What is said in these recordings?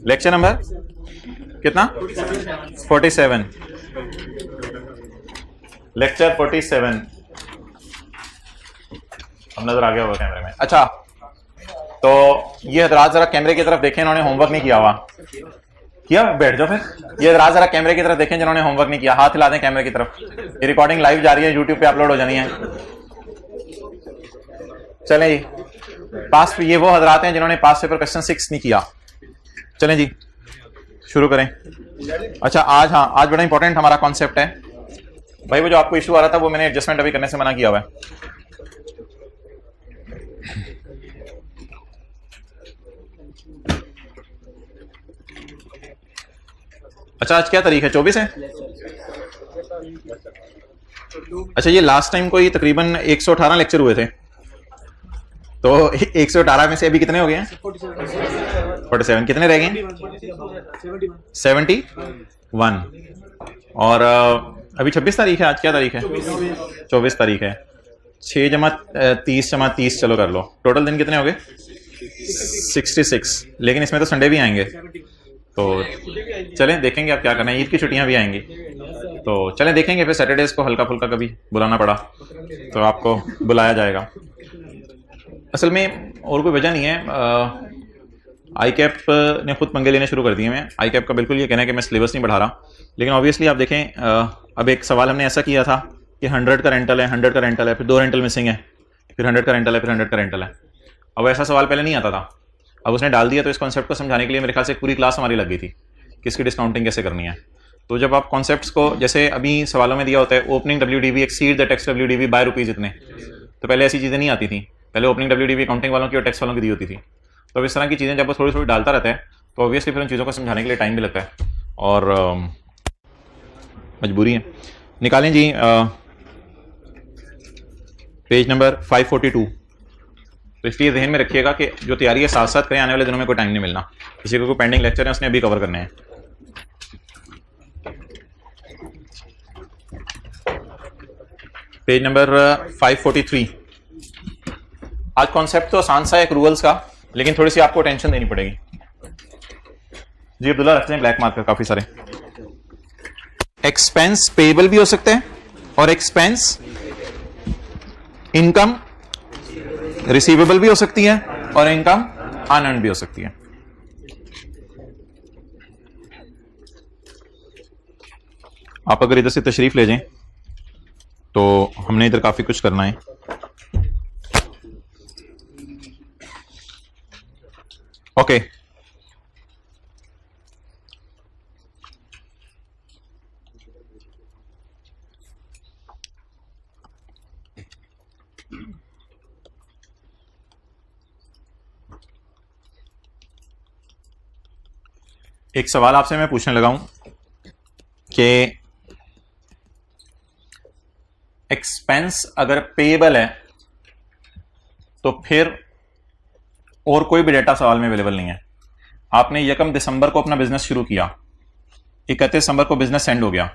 Lecture number कितना? 47। Lecture 47 हम नजर आ गया होगा कैमरे में। अच्छा, तो ये हजरात जरा कैमरे की तरफ देखें, इन्होंने होमवर्क नहीं किया हुआ। किया? बैठ जाओ फिर। ये हजरात जरा कैमरे की तरफ देखें जिन्होंने होमवर्क नहीं किया, हाथ हिला दें कैमरे की तरफ। ये रिकॉर्डिंग लाइव जा रही है, यूट्यूब पे अपलोड हो जानी है। चलें जी, पास ये वो हजरात हैं जिन्होंने पास पेपर क्वेश्चन 6 नहीं किया। चलें जी शुरू करें। अच्छा आज, हाँ आज बड़ा इंपॉर्टेंट हमारा कॉन्सेप्ट है भाई। वो जो आपको इशू आ रहा था वो मैंने एडजस्टमेंट अभी करने से मना किया हुआ है। अच्छा आज क्या तारीख है? 24 है। अच्छा ये लास्ट टाइम कोई तकरीबन 118 लेक्चर हुए थे, तो 118 में से अभी कितने हो गए हैं? 47। कितने रह गए? 71। और अभी 26 तारीख है। आज क्या तारीख है? 24 तारीख है। 6 जमा 30 जमा 30 चलो कर लो, टोटल दिन कितने हो गए? 66। लेकिन इसमें तो संडे भी आएंगे, तो चलें देखेंगे आप क्या करना है। ईद की छुट्टियां भी आएंगी, तो चलें देखेंगे। फिर सैटरडेज को हल्का फुल्का कभी बुलाना पड़ा तो आपको बुलाया जाएगा। असल में और कोई वजह नहीं है, आई कैप ने खुद पंगे लेने शुरू कर दिए हैं। आई कैप का बिल्कुल ये कहना है कि मैं सिलेबस नहीं बढ़ा रहा, लेकिन ऑब्वियसली आप देखें अब एक सवाल हमने ऐसा किया था कि 100 का रेंटल है, 100 का रेंटल है, फिर 2 रेंटल मिसिंग है, फिर 100 का रेंटल है, फिर 100 का रेंटल है। अब ऐसा सवाल पहले नहीं आता था, अब उसने डाल दिया, तो इस कॉन्सेप्ट को समझाने के लिए मेरे ख्याल से पूरी क्लास हमारी लग गई थी कि इसकी डिस्काउंटिंग कैसे करनी है। तो जब आप कॉन्सेप्ट्स को, जैसे अभी सवालों में दिया होता है opening WDV exceed the tax WDV by rupees इतने, तो पहले ऐसी चीज़ें नहीं आती थी। पहले ओपनिंग WDV अकाउंटिंग वालों की और टैक्स वालों की दी होती थी। तो इस तरह की चीज़ें जब वो थोड़ी थोड़ी डालता रहता है तो ऑब्वियसली फिर उन चीज़ों को समझाने के लिए टाइम भी लगता है और मजबूरी है। निकालें जी पेज नंबर 542। तो इसलिए ध्यान में रखिएगा कि जो तैयारी है साथ साथ करें, आने वाले दिनों में कोई टाइम नहीं मिलना। किसी को कोई पेंडिंग लेक्चर है उसने अभी कवर करने हैं। Page number 543। आज कॉन्सेप्ट तो आसान सा है एक्रूवल्स का, लेकिन थोड़ी सी आपको टेंशन देनी पड़ेगी। जी अब्दुल्ला रखते हैं ब्लैक मार्कर काफी सारे। एक्सपेंस पेएबल भी हो सकते हैं और एक्सपेंस इनकम रिसीवेबल भी हो सकती है और इनकम अनअर्न्ड भी हो सकती है। आप अगर इधर से तशरीफ ले जाएं तो हमने इधर काफी कुछ करना है। ओके एक सवाल आपसे मैं पूछने लगा हूं कि एक्सपेंस अगर पेएबल है तो फिर और कोई भी डेटा सवाल में अवेलेबल नहीं है। आपने 1 दिसंबर को अपना बिजनेस शुरू किया, 31 दिसंबर को बिजनेस सेंड हो गया,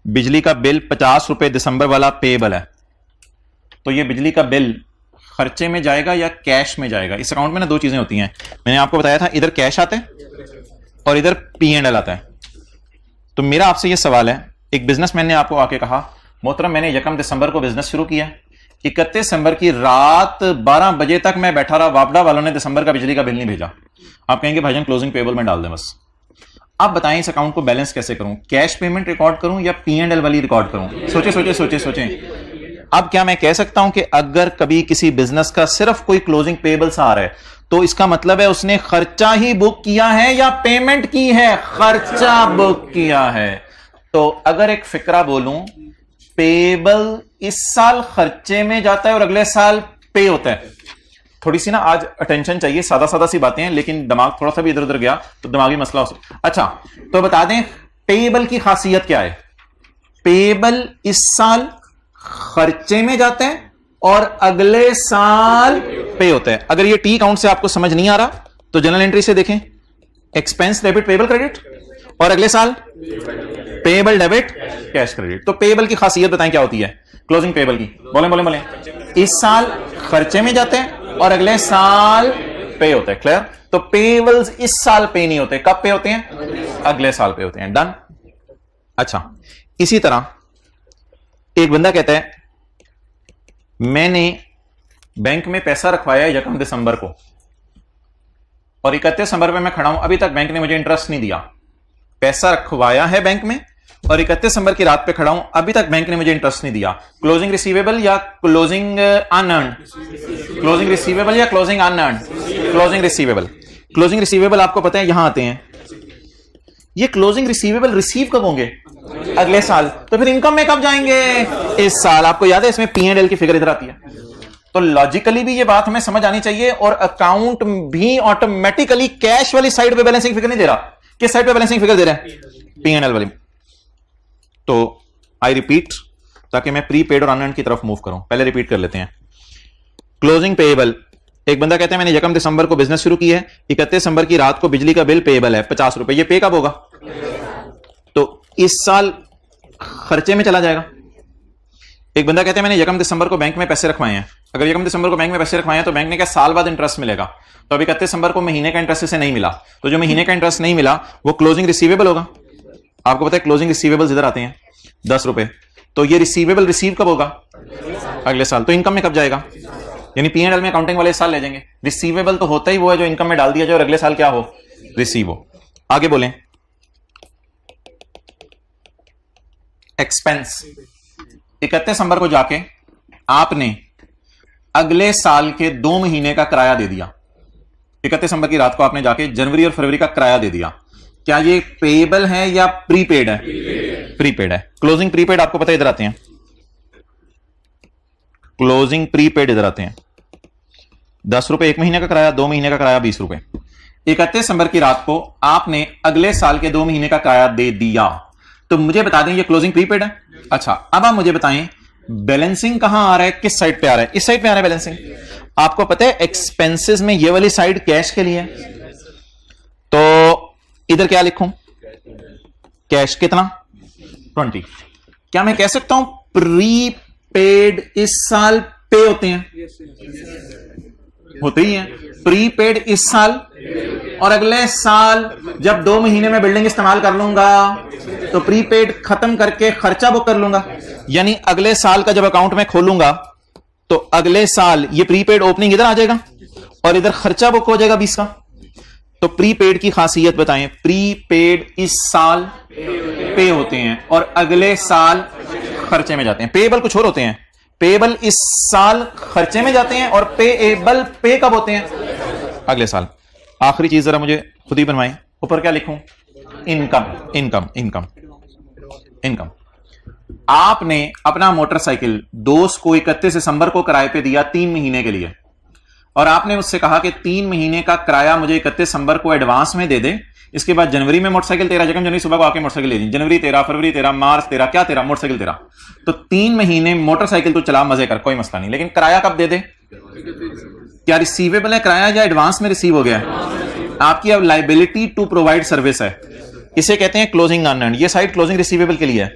बिजली का बिल 50 रुपए दिसंबर वाला पेएबल है, तो ये बिजली का बिल खर्चे में जाएगा या कैश में जाएगा? इस अकाउंट में ना 2 चीजें होती हैं, मैंने आपको बताया था, इधर कैश आता है और इधर P&L आता है। तो मेरा आपसे यह सवाल है, एक बिजनेसमैन ने आपको आके कहा मोहतरम मैंने 1 दिसंबर को बिजनेस शुरू किया, 31 दिसंबर की रात 12 बजे तक मैं बैठा रहा, वापडा वालों ने दिसंबर का बिजली का बिल नहीं भेजा। आप कहेंगे भाईजान क्लोजिंग पेबल में डाल दें बस। आप बताएं इस अकाउंट को बैलेंस कैसे करूं? कैश पेमेंट रिकॉर्ड करूं या P&L वाली रिकॉर्ड करूं? सोचे सोचे सोचे सोचे। अब क्या मैं कह सकता हूं कि अगर कभी किसी बिजनेस का सिर्फ कोई क्लोजिंग पेबल्स आ रहा है तो इसका मतलब है उसने खर्चा ही बुक किया है या पेमेंट की है? खर्चा बुक किया है। तो अगर एक फिक्रा बोलूं, पेबल इस साल खर्चे में जाता है और अगले साल पे होता है। थोड़ी सी ना आज अटेंशन चाहिए, सादा सादा सी बातें हैं लेकिन दिमाग थोड़ा सा भी इधर उधर गया तो दिमागी मसला हो सकता। अच्छा तो बता दें पेबल की खासियत क्या है? पेबल इस साल खर्चे में जाता है और अगले साल पे होता है। अगर ये टी अकाउंट से आपको समझ नहीं आ रहा तो जनरल एंट्री से देखें, एक्सपेंस डेबिट पेबल क्रेडिट, और अगले साल पेबल डेबिट कैश क्रेडिट। तो पेबल की खासियत बताएं क्या होती है क्लोजिंग पेबल की? बोले बोले बोले। इस साल खर्चे में जाते हैं और अगले साल पे होते हैं। क्लियर? तो पेबल्स इस साल पे नहीं होते, कब पे होते हैं? अगले साल पे होते हैं। डन। अच्छा, इसी तरह एक बंदा कहता है मैंने बैंक में पैसा रखवाया 1 दिसंबर को और 31 दिसंबर पे मैं खड़ा हूं, अभी तक बैंक ने मुझे इंटरेस्ट नहीं दिया। पैसा रखवाया है बैंक में और 31 दिसंबर की रात पे खड़ा हूं, अभी तक बैंक ने मुझे इंटरेस्ट नहीं दिया। क्लोजिंग रिसीवेबल या क्लोजिंग अनअर्न्ड? क्लोजिंग रिसीवेबल या closing unearned? Closing receivable. Closing receivable आपको पता है यहां आते हैं। ये क्लोजिंग रिसीवेबल रिसीव कब होंगे? अगले साल। तो फिर इनकम में कब जाएंगे? इस साल। आपको याद है इसमें P&L की फिगर इधर आती है। तो लॉजिकली भी ये बात हमें समझ आनी चाहिए और अकाउंट भी ऑटोमेटिकली कैश वाली साइड पे बैलेंसिंग फिगर नहीं दे रहा। किस साइड पे बैलेंसिंग फिगर दे रहा है? P&L वाली। तो आई रिपीट, ताकि मैं प्रीपेड और अनअर्न्ड की तरफ मूव करूं, पहले रिपीट कर लेते हैं। क्लोजिंग पेएबल, एक बंदा कहता है मैंने 1 दिसंबर को बिजनेस शुरू की है, 31 दिसंबर की रात को बिजली का बिल पेएबल है 50 रुपए। ये पे कब होगा? तो इस साल खर्चे में चला जाएगा। एक बंदा कहता है मैंने 1 दिसंबर को बैंक में पैसे रखवाए हैं, अगर 1 दिसंबर को बैंक में पैसे रखवाए हैं तो बैंक ने क्या साल बाद इंटरेस्ट मिलेगा। तो अभी 31 दिसंबर को महीने का इंटरेस्ट से नहीं मिला, तो जो महीने का इंटरेस्ट नहीं मिला वो क्लोजिंग रिसीवेबल होगा। आपको पता है क्लोजिंग रिसीवेबल्स इधर आते हैं 10 रुपए। तो ये रिसीवेबल रिसीव कब होगा? अगले साल। तो इनकम में कब जाएगा? यानी P&L में अकाउंटिंग वाले इस साल ले जाएंगे। रिसीवेबल तो होता ही वो है जो इनकम में डाल दिया जाए और अगले साल क्या हो? रिसीव हो। आगे बोलें। एक्सपेंस, 31 दिसंबर को जाके आपने अगले साल के 2 महीने का किराया दे दिया। 31 दिसंबर की रात को आपने जाके जनवरी और फरवरी का किराया दे दिया। क्या ये पेएबल है या प्रीपेड है? प्रीपेड है। क्लोजिंग प्रीपेड आपको पता है इधर आते हैं। क्लोजिंग प्रीपेड इधर आते हैं। 10 रुपए 1 महीने का किराया, 2 महीने का किराया 20 रुपए। 31 दिसंबर की रात को आपने अगले साल के 2 महीने का किराया दे दिया। तो मुझे बता दें ये क्लोजिंग प्रीपेड है। अच्छा, अब आप मुझे बताएं बैलेंसिंग कहां आ रहा है, किस साइड पे आ रहा है? इस साइड पे आ रहा है बैलेंसिंग। आपको पता है एक्सपेंसेस में ये वाली साइड कैश के लिए है। तो इधर क्या लिखूं? कैश कितना? 20। क्या मैं कह सकता हूं प्रीपेड इस साल पे होते हैं? होते ही हैं। प्रीपेड इस साल और अगले साल जब 2 महीने में बिल्डिंग इस्तेमाल कर लूंगा तो प्रीपेड खत्म करके खर्चा बुक कर लूंगा। यानी अगले साल का जब अकाउंट में खोलूंगा तो अगले साल ये प्रीपेड ओपनिंग इधर आ जाएगा और इधर खर्चा बुक हो जाएगा 20 का। तो प्रीपेड की खासियत बताएं। प्रीपेड इस साल पे होते हैं और अगले साल खर्चे में जाते हैं। पेएबल कुछ और होते हैं। पेएबल इस साल खर्चे में जाते हैं और पेएबल पे कब होते हैं? अगले साल। आखिरी चीज जरा मुझे खुद ही बनवाएं। ऊपर क्या लिखूं? इनकम। Income income income. आपने अपना मोटरसाइकिल दोस्त को 31 दिसंबर को किराए पे दिया 3 महीने के लिए और आपने उससे कहा कि 3 महीने का किराया मुझे 31 दिसंबर को एडवांस में दे दे, इसके बाद जनवरी में मोटरसाइकिल तेरा, जनवरी सुबह को आके मोटरसाइकिल ले दी, जनवरी तेरा, फरवरी तेरा, मार्च तेरा, क्या तेरा? मोटरसाइकिल तेरा। तो 3 महीने मोटरसाइकिल तो चला, मजे कर, कोई मसला नहीं, लेकिन किराया कब दे दे? क्या रिसीवेबल है किराया या एडवांस में रिसीव हो गया है? आपकी अब लाइबिलिटी टू प्रोवाइड सर्विस है। इसे कहते हैं क्लोजिंग अनअर्न्ड। ये साइड क्लोजिंग रिसीवेबल के लिए है।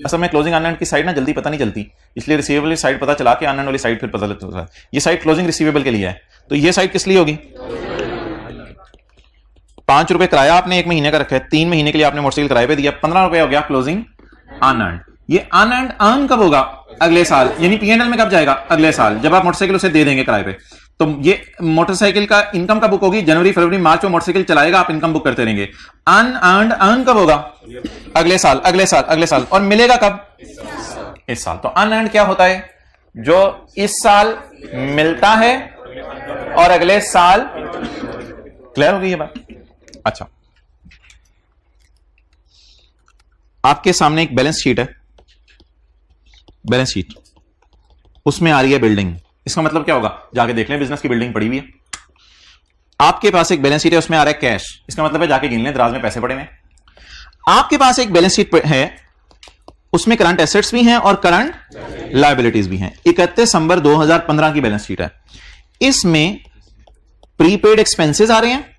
असल में क्लोजिंग अनअर्न्ड की साइड ना जल्दी पता नहीं चलती, इसलिए रिसीवेबल की साइड पता चला के अनअर्न्ड वाली साइड फिर पता चलता है। ये साइड क्लोजिंग रिसीवेबल के लिए है। तो ये साइड किस लिए होगी? 5 रुपए किराया आपने 1 महीने का रखा है, 3 महीने के लिए आपने मोटरसाइकिल किराए पे दिया, 15 रुपए हो गया क्लोजिंग अनअर्न्ड। ये अनअर्न्ड अर्न कब होगा? अगले साल। यानी P&L में कब जाएगा? अगले साल, जब आप मोटरसाइकिल उसे दे देंगे किराए पे। तो ये मोटरसाइकिल का इनकम कब बुक होगी? जनवरी फरवरी मार्च में मोटरसाइकिल चलाएगा, आप इनकम बुक करते रहेंगे। अनअर्न्ड अर्न कब होगा? अगले साल अगले साल अगले साल। और मिलेगा कब? इस साल। तो अनअर्न्ड क्या होता है? जो इस साल मिलता है और अगले साल। क्लियर हो गई ये बात? अच्छा, आपके सामने एक बैलेंस शीट है। बैलेंस शीट, उसमें आ रही है बिल्डिंग। इसका मतलब क्या होगा? जाके देख लें, बिजनेस की बिल्डिंग पड़ी हुई है। आपके पास एक बैलेंस शीट है, उसमें आ रहा है कैश। इसका मतलब है जाके गिन लें, दराज में पैसे पड़े हैं। आपके पास एक बैलेंस शीट है, उसमें करंट एसेट्स भी हैं और करंट लायबिलिटीज भी हैं। 31 दिसंबर 2015 की बैलेंस शीट है। इसमें प्रीपेड एक्सपेंसेस आ रहे हैं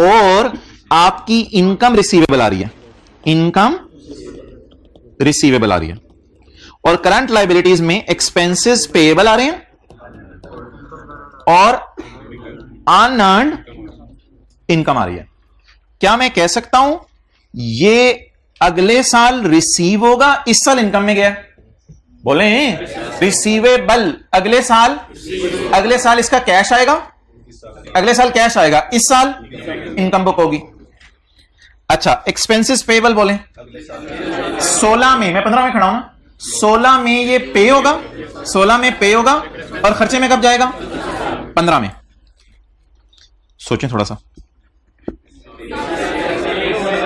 और आपकी इनकम रिसीवेबल आ रही है। इनकम रिसीवेबल आ रही है और करंट लायबिलिटीज में एक्सपेंसेस पेएबल आ रहे हैं और अनअर्न्ड इनकम आ रही है। क्या मैं कह सकता हूं ये अगले साल रिसीव होगा, इस साल इनकम में गया? बोले रिसीवेबल, अगले साल इसका कैश आएगा, अगले साल कैश आएगा, इस साल इनकम बुक होगी। अच्छा, एक्सपेंसेस पेबल बोले 16 में, मैं 15 में खड़ा हूं ना, 16 में ये पे होगा, 16 में पे होगा और खर्चे में कब जाएगा? 15 में। सोचें थोड़ा सा।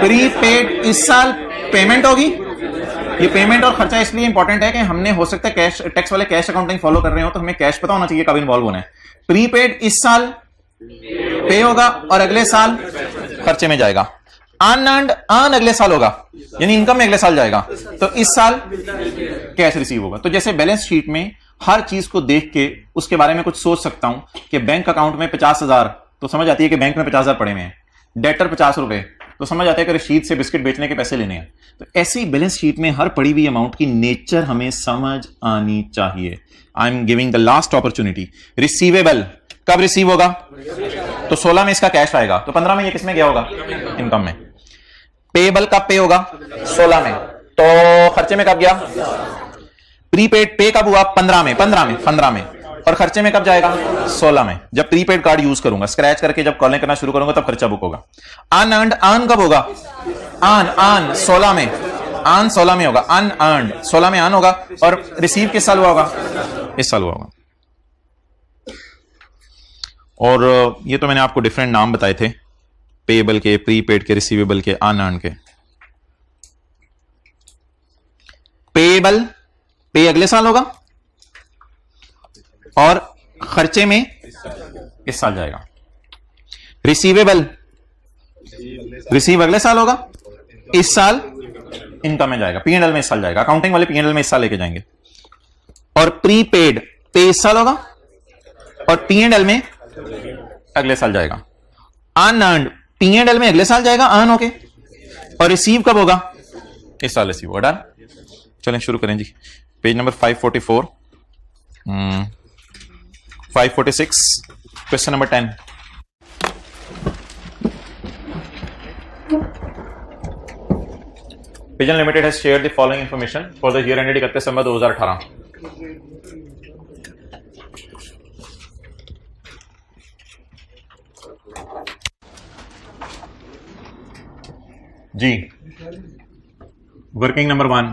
प्रीपेड इस साल पेमेंट होगी। ये पेमेंट और खर्चा इसलिए इंपॉर्टेंट है कि हमने हो सकता है कैश टैक्स वाले कैश अकाउंटिंग फॉलो कर रहे हो तो हमें कैश पता होना चाहिए कब इन्वॉल्व होना है। प्रीपेड इस साल पे होगा और अगले साल खर्चे में जाएगा। अनअर्न्ड अर्न अगले साल होगा, यानी इनकम में अगले साल जाएगा, तो इस साल कैश रिसीव होगा। तो जैसे बैलेंस शीट में हर चीज को देख के उसके बारे में कुछ सोच सकता हूं कि बैंक अकाउंट में 50,000, तो समझ आती है कि बैंक में 50,000 पड़े हुए हैं। डेटर 50 रुपए, तो समझ आता है कि रशीद से बिस्किट बेचने के पैसे लेने हैं। तो ऐसी बैलेंस शीट में हर पड़ी हुई अमाउंट की नेचर हमें समझ आनी चाहिए। I am giving the last opportunity. Receivable कब रिसीव होगा? तो 16 में इसका कैश आएगा, तो 15 में ये किसमें गया होगा? इनकम में। पेबल कब पे होगा? 16 में, तो खर्चे में कब गया? प्रीपेड पे कब हुआ? 15 में और खर्चे में कब जाएगा? 16 में। जब प्रीपेड कार्ड यूज करूंगा, स्क्रैच करके जब कॉलिंग करना शुरू करूंगा तब खर्चा बुक होगा। अनअर्न्ड अर्न कब होगा? अर्न 16 में, अर्न 16 में होगा, अनअर्न्ड 16 में अर्न होगा और रिसीव किस साल हुआ होगा? इस साल हुआ होगा। और ये तो मैंने आपको डिफरेंट नाम बताए थे, पेबल के, प्रीपेड के, रिसीवेबल के, अनअर्न्ड के। पेबल पे अगले साल होगा और खर्चे में इस साल जाएगा। रिसीवेबल रिसीव अगले साल होगा, इस साल इनकम में जाएगा, पीएनएल में इस साल जाएगा। अकाउंटिंग वाले पीएनएल में इस साल लेके जाएंगे। और प्रीपेड पे इस साल होगा और पीएनएल में अगले साल जाएगा। अनअर्न्ड पीएनएल में अगले साल जाएगा अर्न होके, और रिसीव कब होगा? इस साल रिसीव होगा। डन। चलें शुरू करें जी। Page number 544, 546, question number 10। Pigeon Limited has shared the following information for the year ended 31 December 2018. जी, वर्किंग नंबर 1,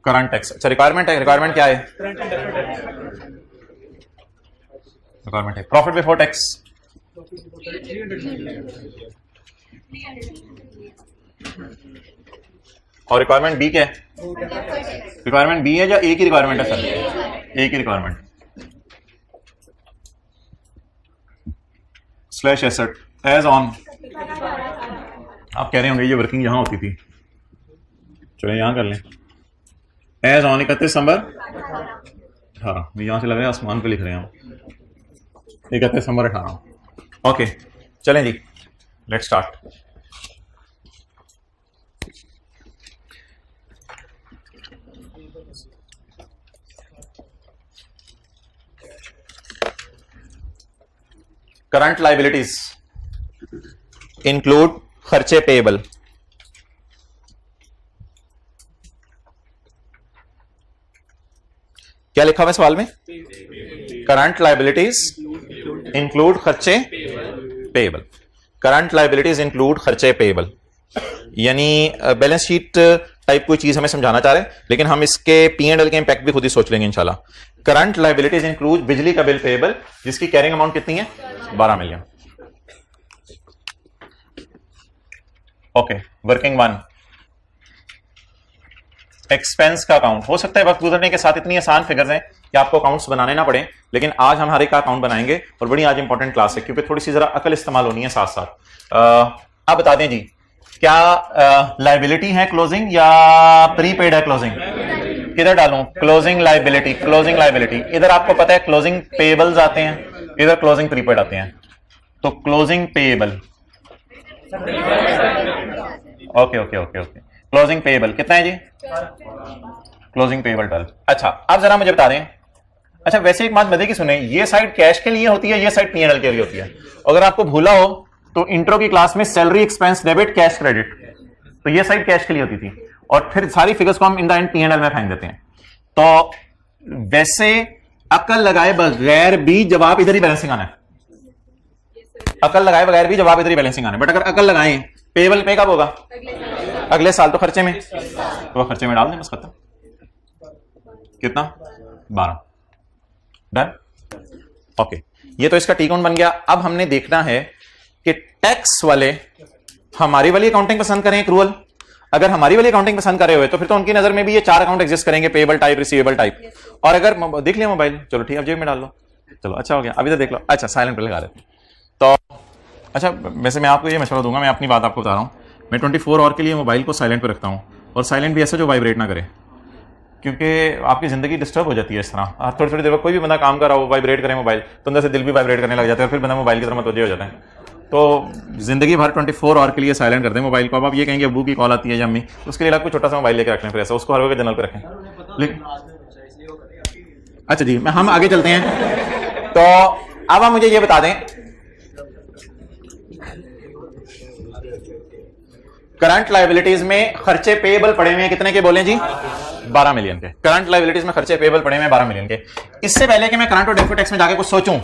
करंट टैक्स। अच्छा, रिक्वायरमेंट है। रिक्वायरमेंट क्या है? रिक्वायरमेंट है प्रॉफिट बिफोर टैक्स। और रिक्वायरमेंट बी क्या है? रिक्वायरमेंट बी है या एक ही रिक्वायरमेंट है सर? एक ही requirement. Slash asset as on. आप कह रहे होंगे ये वर्किंग यहां होती थी, चलो यहां कर लें। एज ऑन 31 दिसंबर 18। यहां से लग रहा है आसमान पे लिख रहे हैं हम, 31 दिसंबर 18। ओके चलें जी, let's start. Current liabilities include खर्चे पेएबल। क्या लिखा हुआ है सवाल में? करंट लाइबिलिटीज इंक्लूड खर्चे पेएबल। करंट लाइबिलिटीज इंक्लूड खर्चे पेएबल, यानी बैलेंस शीट टाइप कोई चीज हमें समझाना चाह रहे हैं, लेकिन हम इसके पीएनएल के इंपैक्ट भी खुद ही सोच लेंगे इंशाल्लाह। करंट लाइबिलिटीज इंक्लूड बिजली का बिल पेएबल, जिसकी कैरिंग अमाउंट कितनी है? 12 मिलियन। ओके, वर्किंग 1, एक्सपेंस का अकाउंट। हो सकता है वक्त गुजरने के साथ इतनी आसान फिगर्स हैं कि आपको अकाउंट्स बनाने ना पड़े, लेकिन आज हम हर एक का अकाउंट बनाएंगे और बड़ी आज इंपॉर्टेंट क्लास है क्योंकि थोड़ी सी जरा अकल इस्तेमाल होनी है साथ साथ। आप बता दें जी, क्या लाइबिलिटी है क्लोजिंग या प्रीपेड है क्लोजिंग? किधर डालूं? Closing liability, closing liability. इधर आपको पता है क्लोजिंग पेएबल्स आते हैं, इधर क्लोजिंग प्रीपेड आते हैं, तो closing payable. Okay okay okay okay, closing payable कितना है जी? Closing payable 12। अच्छा, अब जरा मुझे बता दें, अच्छा वैसे एक बात मजे की सुने, ये साइड कैश के लिए होती है, ये साइड P&L के लिए होती है। अगर आपको भूला हो तो इंट्रो की क्लास में salary expense debit cash credit, तो ये साइड कैश के लिए होती थी और फिर सारी फिगर्स को हम इन द एंड P&L में फेंक देते हैं। तो वैसे अकल लगाए बगैर भी जवाब इधर ही बैलेंसिंग आना है, अकल लगाए बगैर भी जवाब इधर ही बैलेंसिंग आना है। बट अगर अकल लगाएं, पेबल पे कब होगा? अगले साल। तो खर्चे में, तो खर्चे में डाल दें, बस खत्म। कितना? 12। डन। ओके, ये तो इसका टी काउंट बन गया। अब हमने देखना है कि टैक्स वाले हमारी वाली अकाउंटिंग पसंद करें एक्रूअल। अगर हमारी वाली अकाउंटिंग पसंद करे हुए तो फिर तो उनकी नजर में भी ये 4 अकाउंट एग्जिस्ट करेंगे, पेबल टाइप, रिसीवेबल टाइप। और अगर देख लिया मोबाइल, चलो ठीक है, अब जेब में डाल लो, चलो अच्छा हो गया, अभी तो देख लो। अच्छा साइलेंट पे लगा देते। तो अच्छा वैसे मैं आपको ये मशवरा दूंगा, मैं अपनी बात आपको बता रहा हूँ, मैं 24 आवर के लिए मोबाइल को साइलेंट पे रखता हूँ, और साइलेंट भी ऐसा जो वाइब्रेट ना करे, क्योंकि आपकी जिंदगी डिस्टर्ब हो जाती है इस तरह। थोड़ी थोड़ी देर कोई भी बंदा काम कर रहा हो, वाइब्रेट करे मोबाइल, तो अंदर से दिल भी वाइब्रेट करने लग जाता है, फिर बंदा मोबाइल की तरफ मुतवज्जह हो जाता है। तो जिंदगी भर 24 आवर के लिए साइलेंट कर दें मोबाइल को। अब आप ये कहेंगे अब्बू की कॉल आती है या अम्मी, उसके लिए आपको छोटा सा मोबाइल लेकर रखें, फिर ऐसा उसको हर वक्त जनरल पे रखें। लेकिन अच्छा जी, हम आगे चलते हैं। तो अब आप मुझे ये बता दें, करंट लायबिलिटीज में खर्चे पेएबल पड़े हुए हैं कितने के बोले जी? 12 मिलियन के। करंट लायबिलिटीज में खर्चे पेएबल पड़े हुए हैं 12 मिलियन के। इससे पहले कि मैं करंट और डेफर्ड टैक्स में जाके कुछ सोचूं,